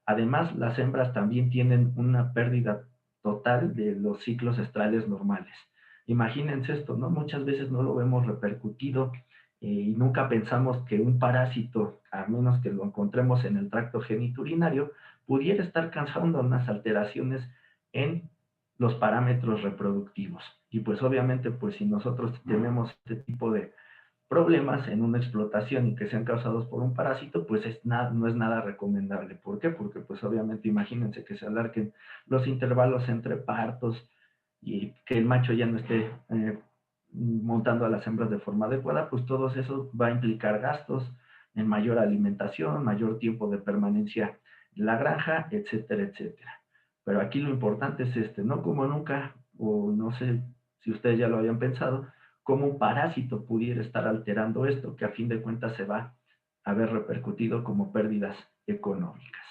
Además, las hembras también tienen una pérdida total de los ciclos estrales normales. Imagínense esto, ¿no? Muchas veces no lo vemos repercutido y nunca pensamos que un parásito, a menos que lo encontremos en el tracto geniturinario, pudiera estar causando unas alteraciones en los parámetros reproductivos. Y pues obviamente, pues si nosotros tenemos este tipo de problemas en una explotación y que sean causados por un parásito, pues no es nada recomendable. ¿Por qué? Porque pues obviamente imagínense que se alarguen los intervalos entre partos y que el macho ya no esté montando a las hembras de forma adecuada, pues todo eso va a implicar gastos en mayor alimentación, mayor tiempo de permanencia en la granja, etcétera, etcétera. Pero aquí lo importante es no como nunca, o no sé si ustedes ya lo habían pensado, cómo un parásito pudiera estar alterando esto, que a fin de cuentas se va a ver repercutido como pérdidas económicas.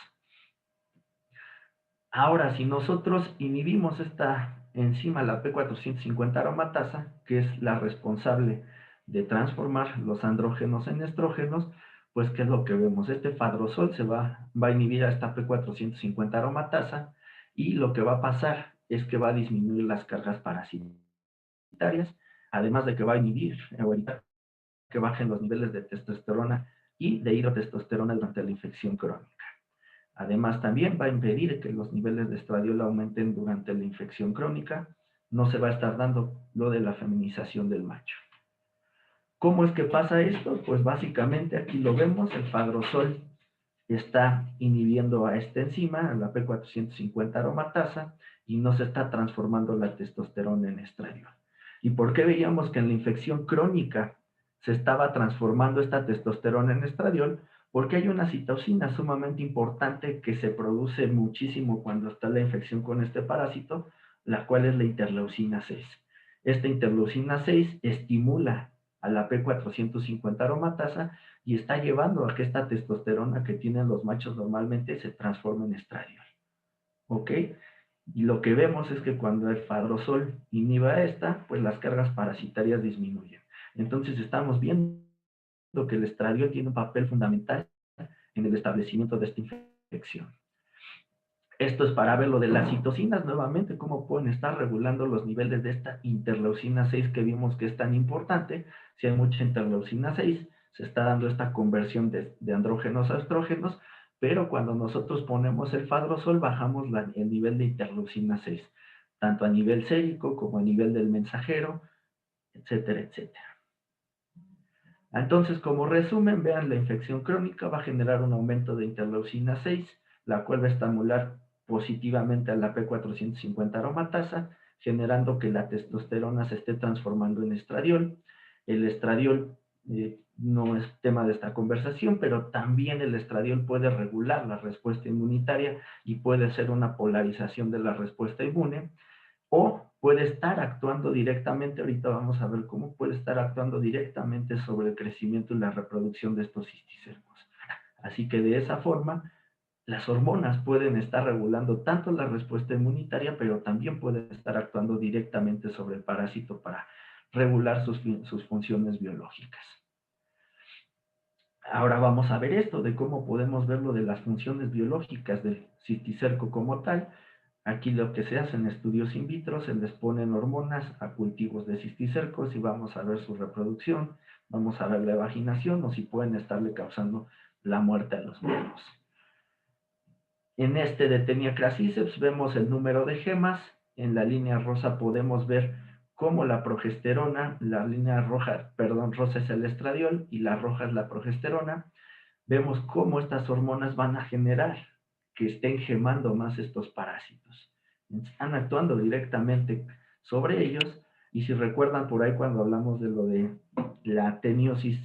Ahora, si nosotros inhibimos esta enzima, la P450 aromatasa, que es la responsable de transformar los andrógenos en estrógenos, pues ¿qué es lo que vemos? Este fadrozol va a inhibir a esta P450 aromatasa y lo que va a pasar es que va a disminuir las cargas parasitarias, además de que va a inhibir o evitar que bajen los niveles de testosterona y de hidrotestosterona durante la infección crónica. Además, también va a impedir que los niveles de estradiol aumenten durante la infección crónica. No se va a estar dando lo de la feminización del macho. ¿Cómo es que pasa esto? Pues básicamente aquí lo vemos, el fadrozol está inhibiendo a esta enzima, a la P450 aromatasa, y no se está transformando la testosterona en estradiol. ¿Y por qué veíamos que en la infección crónica se estaba transformando esta testosterona en estradiol? Porque hay una citosina sumamente importante que se produce muchísimo cuando está la infección con este parásito, la cual es la interleucina 6. Esta interleucina 6 estimula a la P450 aromatasa y está llevando a que esta testosterona que tienen los machos normalmente se transforme en estradiol. ¿Ok? Y lo que vemos es que cuando el fadrozol inhiba esta, pues las cargas parasitarias disminuyen. Entonces estamos viendo que el estradiol tiene un papel fundamental en el establecimiento de esta infección. Esto es para ver lo de las citocinas nuevamente, cómo pueden estar regulando los niveles de esta interleucina 6 que vimos que es tan importante. Si hay mucha interleucina 6, se está dando esta conversión de andrógenos a estrógenos, pero cuando nosotros ponemos el fadrozol, bajamos el nivel de interleucina 6, tanto a nivel sérico como a nivel del mensajero, etcétera, etcétera. Entonces, como resumen, vean, la infección crónica va a generar un aumento de interleucina 6, la cual va a estimular positivamente a la P450 aromatasa, generando que la testosterona se esté transformando en estradiol. El estradiol no es tema de esta conversación, pero también el estradiol puede regular la respuesta inmunitaria y puede ser una polarización de la respuesta inmune, o puede estar actuando directamente, ahorita vamos a ver cómo puede estar actuando directamente sobre el crecimiento y la reproducción de estos cisticercos. Así que de esa forma, las hormonas pueden estar regulando tanto la respuesta inmunitaria, pero también pueden estar actuando directamente sobre el parásito para regular sus funciones biológicas. Ahora vamos a ver esto de cómo podemos ver lo de las funciones biológicas del cisticerco como tal. Aquí lo que se hace en estudios in vitro, se les ponen hormonas a cultivos de cisticercos y vamos a ver su reproducción, vamos a ver la evaginación o si pueden estarle causando la muerte a los huevos. En este de Taenia crassiceps vemos el número de gemas, en la línea rosa podemos ver cómo la progesterona, la línea roja, perdón, rosa es el estradiol y la roja es la progesterona. Vemos cómo estas hormonas van a generar que estén gemando más estos parásitos. Están actuando directamente sobre ellos, y si recuerdan por ahí cuando hablamos de lo de la teniosis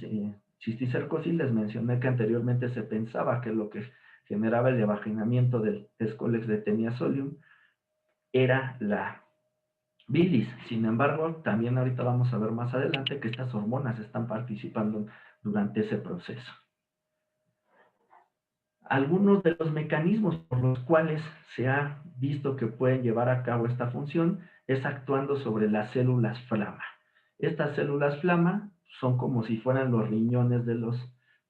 cisticercosis, les mencioné que anteriormente se pensaba que lo que generaba el evaginamiento del Scolex de Taenia solium era la bilis. Sin embargo, también ahorita vamos a ver más adelante que estas hormonas están participando durante ese proceso. Algunos de los mecanismos por los cuales se ha visto que pueden llevar a cabo esta función es actuando sobre las células flama. Estas células flama son como si fueran los riñones de los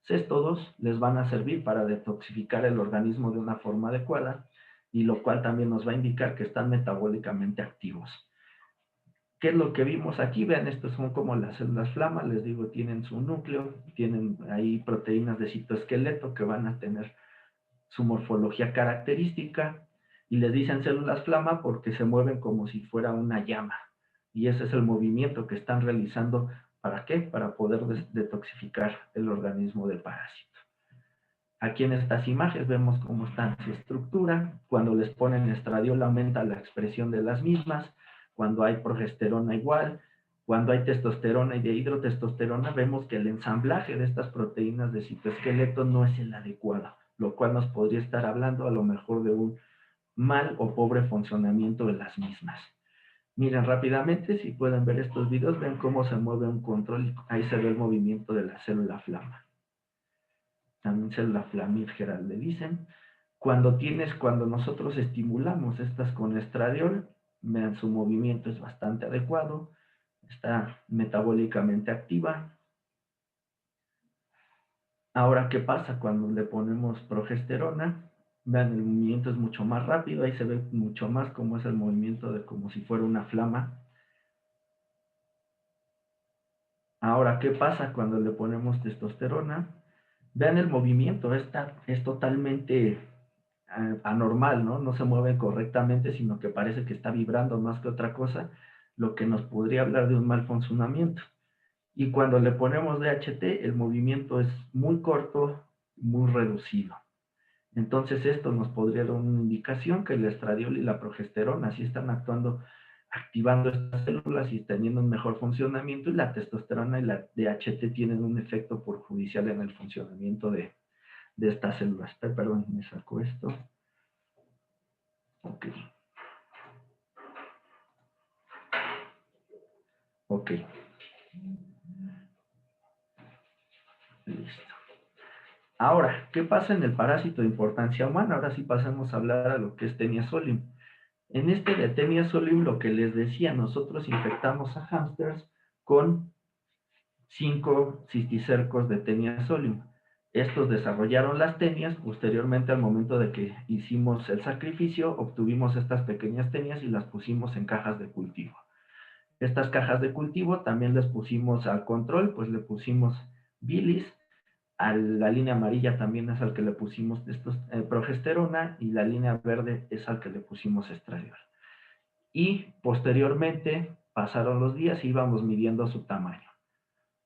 céstodos, les van a servir para detoxificar el organismo de una forma adecuada, y lo cual también nos va a indicar que están metabólicamente activos. ¿Qué es lo que vimos aquí? Vean, estos son como las células flama, les digo, tienen su núcleo, tienen ahí proteínas de citoesqueleto que van a tener su morfología característica, y les dicen células flama porque se mueven como si fuera una llama, y ese es el movimiento que están realizando. ¿Para qué? Para poder detoxificar el organismo del parásito. Aquí en estas imágenes vemos cómo está su estructura. Cuando les ponen estradiol aumenta la expresión de las mismas, cuando hay progesterona igual, cuando hay testosterona y dihidrotestosterona vemos que el ensamblaje de estas proteínas de citoesqueleto no es el adecuado, lo cual nos podría estar hablando a lo mejor de un mal o pobre funcionamiento de las mismas. Miren rápidamente, si pueden ver estos videos, ven cómo se mueve un control, ahí se ve el movimiento de la célula flama. También célula flamígera le dicen. Cuando nosotros estimulamos estas con estradiol, vean, su movimiento es bastante adecuado, está metabólicamente activa. Ahora, ¿qué pasa cuando le ponemos progesterona? Vean, el movimiento es mucho más rápido, ahí se ve mucho más cómo es el movimiento de como si fuera una flama. Ahora, ¿qué pasa cuando le ponemos testosterona? Vean el movimiento, es totalmente anormal, ¿no? No se mueve correctamente, sino que parece que está vibrando más que otra cosa, lo que nos podría hablar de un mal funcionamiento. Y cuando le ponemos DHT, el movimiento es muy corto, muy reducido. Entonces esto nos podría dar una indicación que el estradiol y la progesterona sí están actuando, activando estas células y teniendo un mejor funcionamiento, y la testosterona y la DHT tienen un efecto perjudicial en el funcionamiento de estas células. Perdón, me saco esto. Ok. Ok. Listo. Ahora, ¿qué pasa en el parásito de importancia humana? Ahora sí pasamos a hablar a lo que es Taenia solium. En este de Taenia solium, lo que les decía, nosotros infectamos a hámsters con 5 cisticercos de Taenia solium. Estos desarrollaron las tenias. Posteriormente, al momento de que hicimos el sacrificio, obtuvimos estas pequeñas tenias y las pusimos en cajas de cultivo. Estas cajas de cultivo también les pusimos al control, pues le pusimos bilis. A la línea amarilla también es al que le pusimos progesterona, y la línea verde es al que le pusimos estradiol. Y posteriormente pasaron los días y íbamos midiendo su tamaño.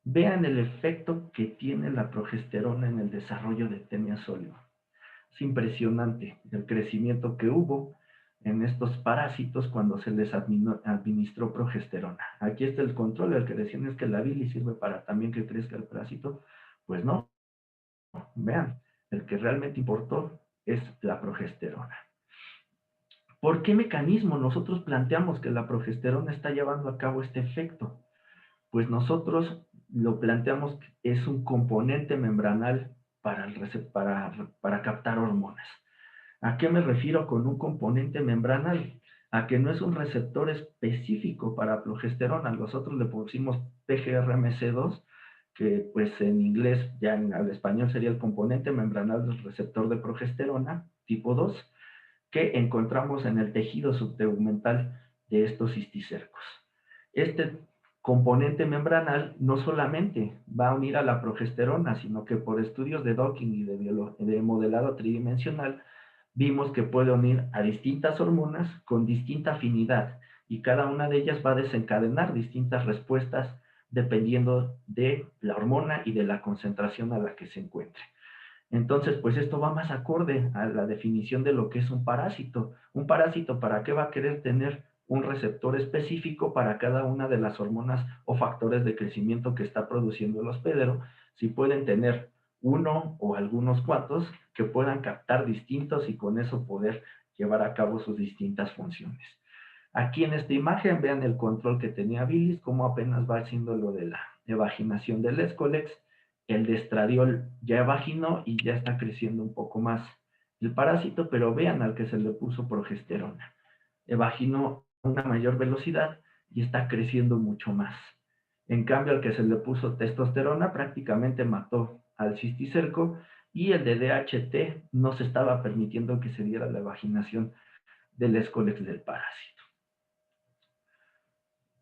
Vean el efecto que tiene la progesterona en el desarrollo de Taenia solium. Es impresionante el crecimiento que hubo en estos parásitos cuando se les administró progesterona. Aquí está el control. El que decían es que la bilis sirve para también que crezca el parásito. Pues no. Vean, el que realmente importó es la progesterona. ¿Por qué mecanismo nosotros planteamos que la progesterona está llevando a cabo este efecto? Pues nosotros lo planteamos que es un componente membranal para captar hormonas. ¿A qué me refiero con un componente membranal? A que no es un receptor específico para progesterona. Nosotros le pusimos PGRMC2, que pues en inglés, ya al español sería el componente membranal del receptor de progesterona tipo 2, que encontramos en el tejido subtegumental de estos cisticercos. Este componente membranal no solamente va a unir a la progesterona, sino que por estudios de docking y de modelado tridimensional, vimos que puede unir a distintas hormonas con distinta afinidad, y cada una de ellas va a desencadenar distintas respuestas dependiendo de la hormona y de la concentración a la que se encuentre. Entonces, pues esto va más acorde a la definición de lo que es un parásito. Un parásito, ¿para qué va a querer tener un receptor específico para cada una de las hormonas o factores de crecimiento que está produciendo el hospedero, si pueden tener uno o algunos cuantos que puedan captar distintos y con eso poder llevar a cabo sus distintas funciones? Aquí en esta imagen vean el control que tenía bilis, cómo apenas va haciendo lo de la evaginación del escolex. El de estradiol ya evaginó y ya está creciendo un poco más el parásito, pero vean al que se le puso progesterona. Evaginó a una mayor velocidad y está creciendo mucho más. En cambio, al que se le puso testosterona prácticamente mató al cisticerco, y el de DHT no se estaba permitiendo que se diera la evaginación del escolex del parásito.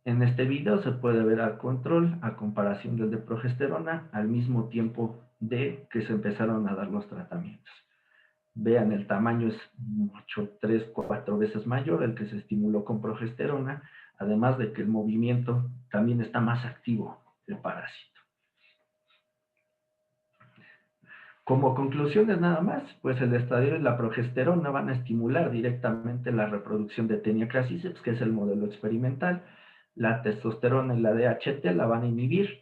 En este video se puede ver al control a comparación del de progesterona al mismo tiempo de que se empezaron a dar los tratamientos. Vean, el tamaño es mucho, 3, 4 veces mayor el que se estimuló con progesterona, además de que el movimiento también está más activo del parásito. Como conclusiones nada más, pues el estradiol y la progesterona van a estimular directamente la reproducción de Taenia crassiceps, que es el modelo experimental. La testosterona y la DHT la van a inhibir.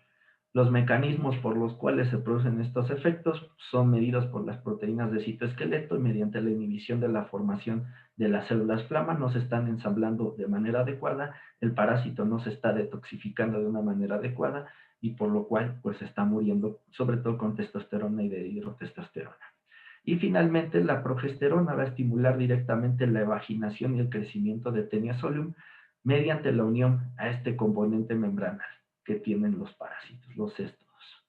Los mecanismos por los cuales se producen estos efectos son medidos por las proteínas de citoesqueleto, y mediante la inhibición de la formación de las células flama no se están ensamblando de manera adecuada, el parásito no se está detoxificando de una manera adecuada, y por lo cual pues está muriendo, sobre todo con testosterona y dihidrotestosterona. Y finalmente la progesterona va a estimular directamente la evaginación y el crecimiento de Taenia solium mediante la unión a este componente membranal que tienen los parásitos, los éstodos.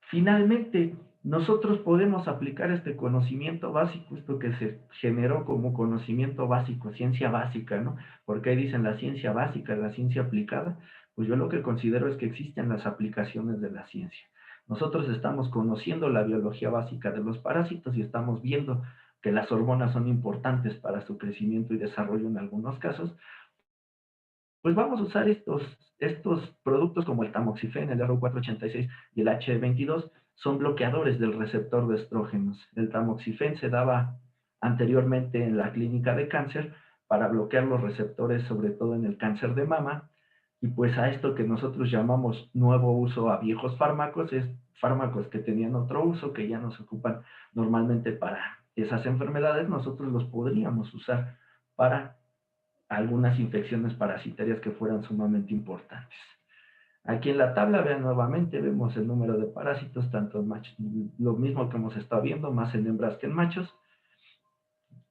Finalmente, nosotros podemos aplicar este conocimiento básico, esto que se generó como conocimiento básico, ciencia básica, ¿no? Porque ahí dicen la ciencia básica, la ciencia aplicada. Pues yo lo que considero es que existen las aplicaciones de la ciencia. Nosotros estamos conociendo la biología básica de los parásitos y estamos viendo que las hormonas son importantes para su crecimiento y desarrollo en algunos casos. Pues vamos a usar estos productos como el tamoxifen, el R486 y el H22, son bloqueadores del receptor de estrógenos. El tamoxifen se daba anteriormente en la clínica de cáncer para bloquear los receptores, sobre todo en el cáncer de mama, y pues a esto que nosotros llamamos nuevo uso a viejos fármacos, es fármacos que tenían otro uso, que ya no se ocupan normalmente para esas enfermedades, nosotros los podríamos usar para algunas infecciones parasitarias que fueran sumamente importantes. Aquí en la tabla, vean nuevamente, vemos el número de parásitos, tanto en machos, lo mismo que hemos estado viendo, más en hembras que en machos.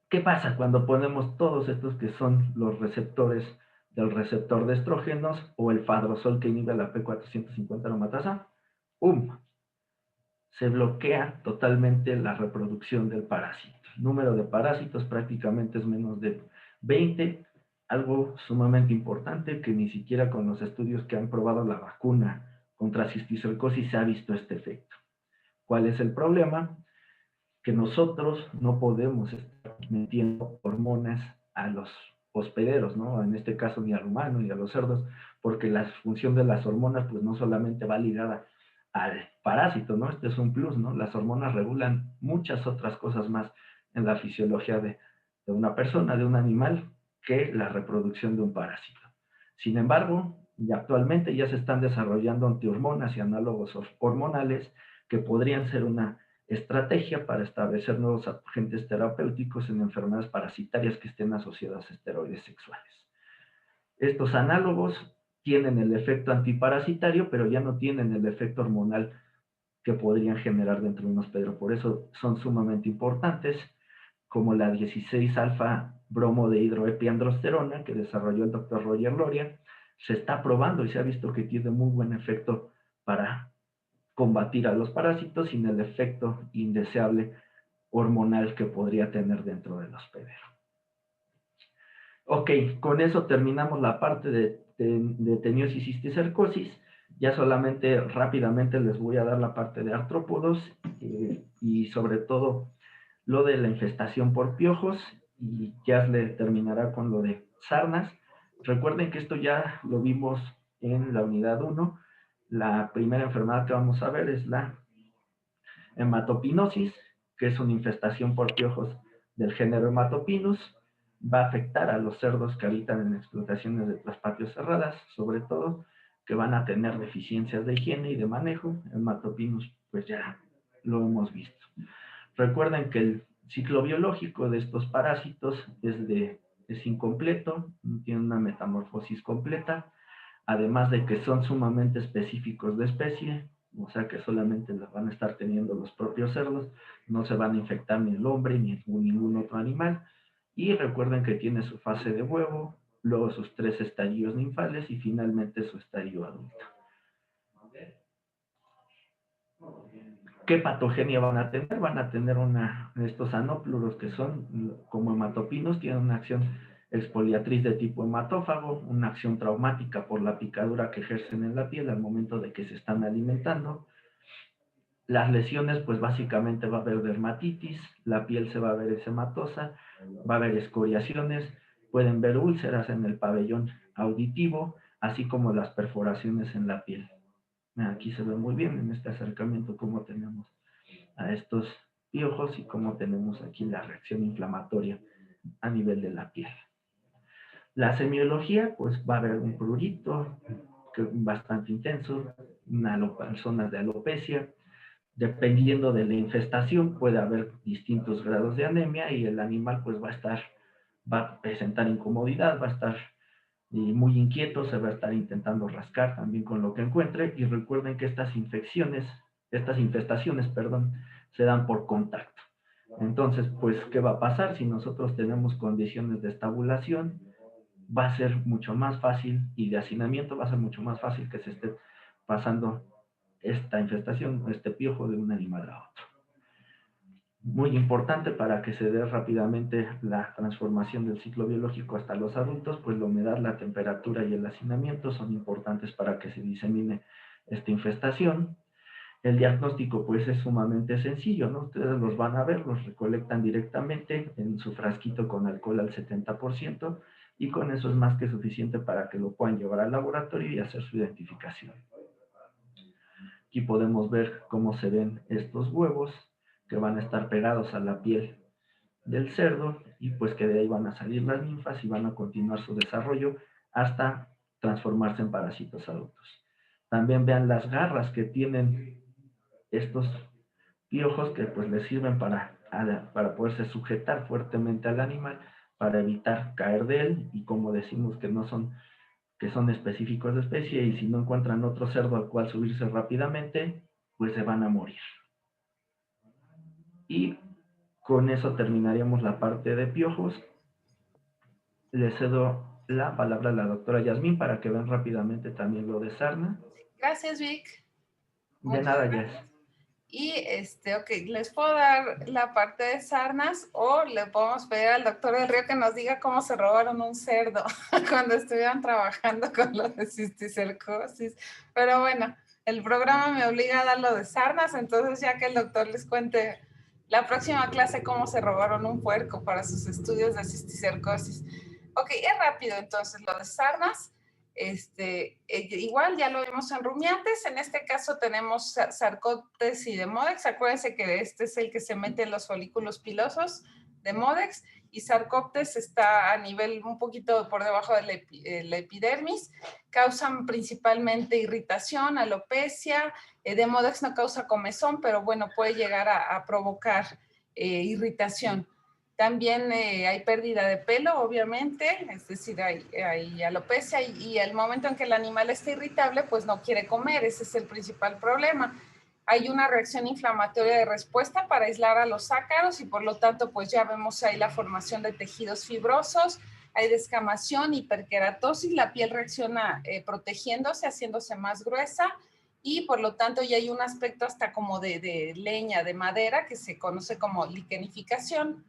¿Qué pasa cuando ponemos todos estos que son los receptores del receptor de estrógenos o el fadrozol que inhibe la P450 aromatasa? Se bloquea totalmente la reproducción del parásito. El número de parásitos prácticamente es menos de 20, algo sumamente importante que ni siquiera con los estudios que han probado la vacuna contra cisticercosis se ha visto este efecto. ¿Cuál es el problema? Que nosotros no podemos estar metiendo hormonas a los hospederos, ¿no? En este caso ni al humano ni a los cerdos, porque la función de las hormonas pues no solamente va ligada al parásito, ¿no? Este es un plus, ¿no? Las hormonas regulan muchas otras cosas más en la fisiología de una persona, de un animal, que la reproducción de un parásito. Sin embargo, y actualmente ya se están desarrollando antihormonas y análogos hormonales que podrían ser una estrategia para establecer nuevos agentes terapéuticos en enfermedades parasitarias que estén asociadas a esteroides sexuales. Estos análogos tienen el efecto antiparasitario, pero ya no tienen el efecto hormonal que podrían generar dentro de un hospedero. Por eso son sumamente importantes, como la 16-alfa-bromo de hidroepiandrosterona que desarrolló el doctor Roger Loria. Se está probando y se ha visto que tiene muy buen efecto para combatir a los parásitos sin el efecto indeseable hormonal que podría tener dentro del hospedero. Ok, con eso terminamos la parte de teniosis y cisticercosis. Ya solamente rápidamente les voy a dar la parte de artrópodos y sobre todo lo de la infestación por piojos, y ya le terminará con lo de sarnas. Recuerden que esto ya lo vimos en la unidad 1. La primera enfermedad que vamos a ver es la hematopinosis, que es una infestación por piojos del género Hematopinus. Va a afectar a los cerdos que habitan en explotaciones de traspatios cerradas, sobre todo, que van a tener deficiencias de higiene y de manejo. Hematopinus, pues ya lo hemos visto. Recuerden que el ciclo biológico de estos parásitos es incompleto, no tiene una metamorfosis completa, además de que son sumamente específicos de especie, o sea que solamente las van a estar teniendo los propios cerdos, no se van a infectar ni el hombre ni ningún otro animal. Y recuerden que tiene su fase de huevo, luego sus 3 estadios ninfales y finalmente su estadio adulto. ¿Qué patogenia van a tener? Van a tener estos anópluros que son como hematopinos, tienen una acción exfoliatriz de tipo hematófago, una acción traumática por la picadura que ejercen en la piel al momento de que se están alimentando. Las lesiones, pues básicamente va a haber dermatitis, la piel se va a ver esematosa, va a haber escoriaciones, pueden ver úlceras en el pabellón auditivo, así como las perforaciones en la piel. Aquí se ve muy bien en este acercamiento cómo tenemos a estos piojos y cómo tenemos aquí la reacción inflamatoria a nivel de la piel. La semiología, pues va a haber un prurito bastante intenso, zonas de alopecia. Dependiendo de la infestación, puede haber distintos grados de anemia y el animal pues va a presentar incomodidad, va a estar muy inquieto, se va a estar intentando rascar también con lo que encuentre. Y recuerden que estas infestaciones, se dan por contacto. Entonces, pues, ¿qué va a pasar? Si nosotros tenemos condiciones de estabulación, va a ser mucho más fácil, y de hacinamiento va a ser mucho más fácil que se esté pasando esta infestación, este piojo de un animal a otro. Muy importante para que se dé rápidamente la transformación del ciclo biológico hasta los adultos, pues la humedad, la temperatura y el hacinamiento son importantes para que se disemine esta infestación. El diagnóstico pues es sumamente sencillo, ¿no? Ustedes los van a ver, los recolectan directamente en su frasquito con alcohol al 70% y con eso es más que suficiente para que lo puedan llevar al laboratorio y hacer su identificación. Aquí podemos ver cómo se ven estos huevos que van a estar pegados a la piel del cerdo y pues que de ahí van a salir las ninfas y van a continuar su desarrollo hasta transformarse en parásitos adultos. También vean las garras que tienen estos piojos que pues les sirven para poderse sujetar fuertemente al animal para evitar caer de él, y como decimos que no son que son específicos de especie, y si no encuentran otro cerdo al cual subirse rápidamente, pues se van a morir. Y con eso terminaríamos la parte de piojos. Le cedo la palabra a la doctora Yasmín para que vean rápidamente también lo de sarna. Gracias, Vic. De Muchas nada, gracias. Jess. Y ok, les puedo dar la parte de sarnas o le podemos pedir al doctor del Río que nos diga cómo se robaron un cerdo cuando estuvieron trabajando con lo de cisticercosis. Pero bueno, el programa me obliga a dar lo de sarnas, entonces ya que el doctor les cuente la próxima clase cómo se robaron un puerco para sus estudios de cisticercosis. Ok, es rápido entonces lo de sarnas. Igual ya lo vimos en rumiantes, en este caso tenemos Sarcoptes y Demodex. Acuérdense que este es el que se mete en los folículos pilosos, Demodex, y Sarcoptes está a nivel un poquito por debajo de la epidermis. Causan principalmente irritación, alopecia. Demodex no causa comezón, pero bueno, puede llegar a provocar irritación. También hay pérdida de pelo, obviamente, es decir, hay alopecia y al momento en que el animal está irritable, pues no quiere comer, ese es el principal problema. Hay una reacción inflamatoria de respuesta para aislar a los ácaros y por lo tanto, pues ya vemos ahí la formación de tejidos fibrosos, hay descamación, hiperkeratosis, la piel reacciona protegiéndose, haciéndose más gruesa y por lo tanto ya hay un aspecto hasta como de leña, de madera, que se conoce como liquenificación.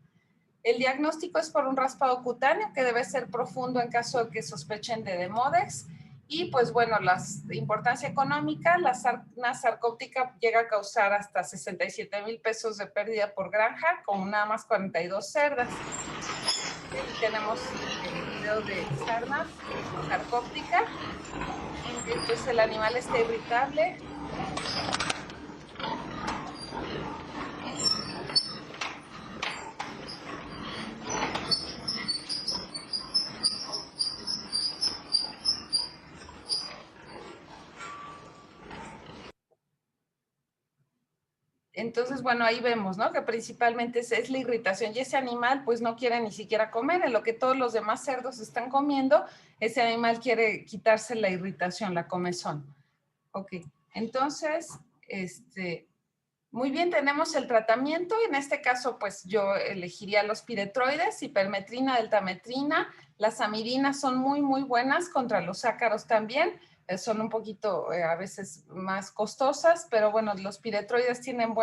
El diagnóstico es por un raspado cutáneo que debe ser profundo en caso de que sospechen de Demodex. Y pues bueno, la importancia económica, la sarna sarcóptica llega a causar hasta 67,000 pesos de pérdida por granja con nada más 42 cerdas. Aquí tenemos el video de sarna sarcóptica. Entonces el animal está irritable. Entonces, bueno, ahí vemos, ¿no? Que principalmente es la irritación y ese animal pues no quiere ni siquiera comer, en lo que todos los demás cerdos están comiendo, ese animal quiere quitarse la irritación, la comezón. Ok, entonces, muy bien, tenemos el tratamiento, en este caso pues yo elegiría los piretroides, hipermetrina, deltametrina, las amidinas son muy, muy buenas contra los ácaros también, son un poquito a veces más costosas, pero bueno, los piretroides tienen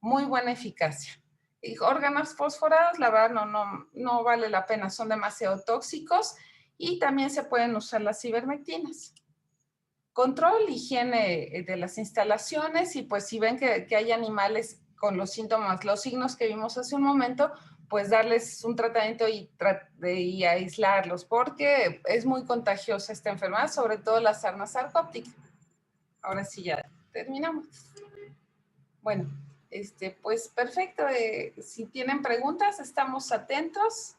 muy buena eficacia. Y órganos fosforados, la verdad no vale la pena, son demasiado tóxicos y también se pueden usar las ivermectinas. Control, higiene de las instalaciones y pues si ven que hay animales con los síntomas, los signos que vimos hace un momento, pues darles un tratamiento y aislarlos porque es muy contagiosa esta enfermedad, sobre todo la sarna sarcóptica. Ahora sí ya terminamos. Bueno, pues perfecto. Si tienen preguntas, estamos atentos.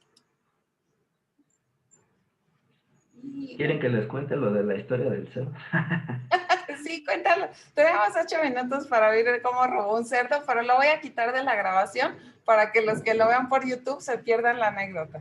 ¿Quieren que les cuente lo de la historia del cerdo? Sí, cuéntalo. Tenemos 8 minutos para ver cómo robó un cerdo, pero lo voy a quitar de la grabación para que los que lo vean por YouTube se pierdan la anécdota.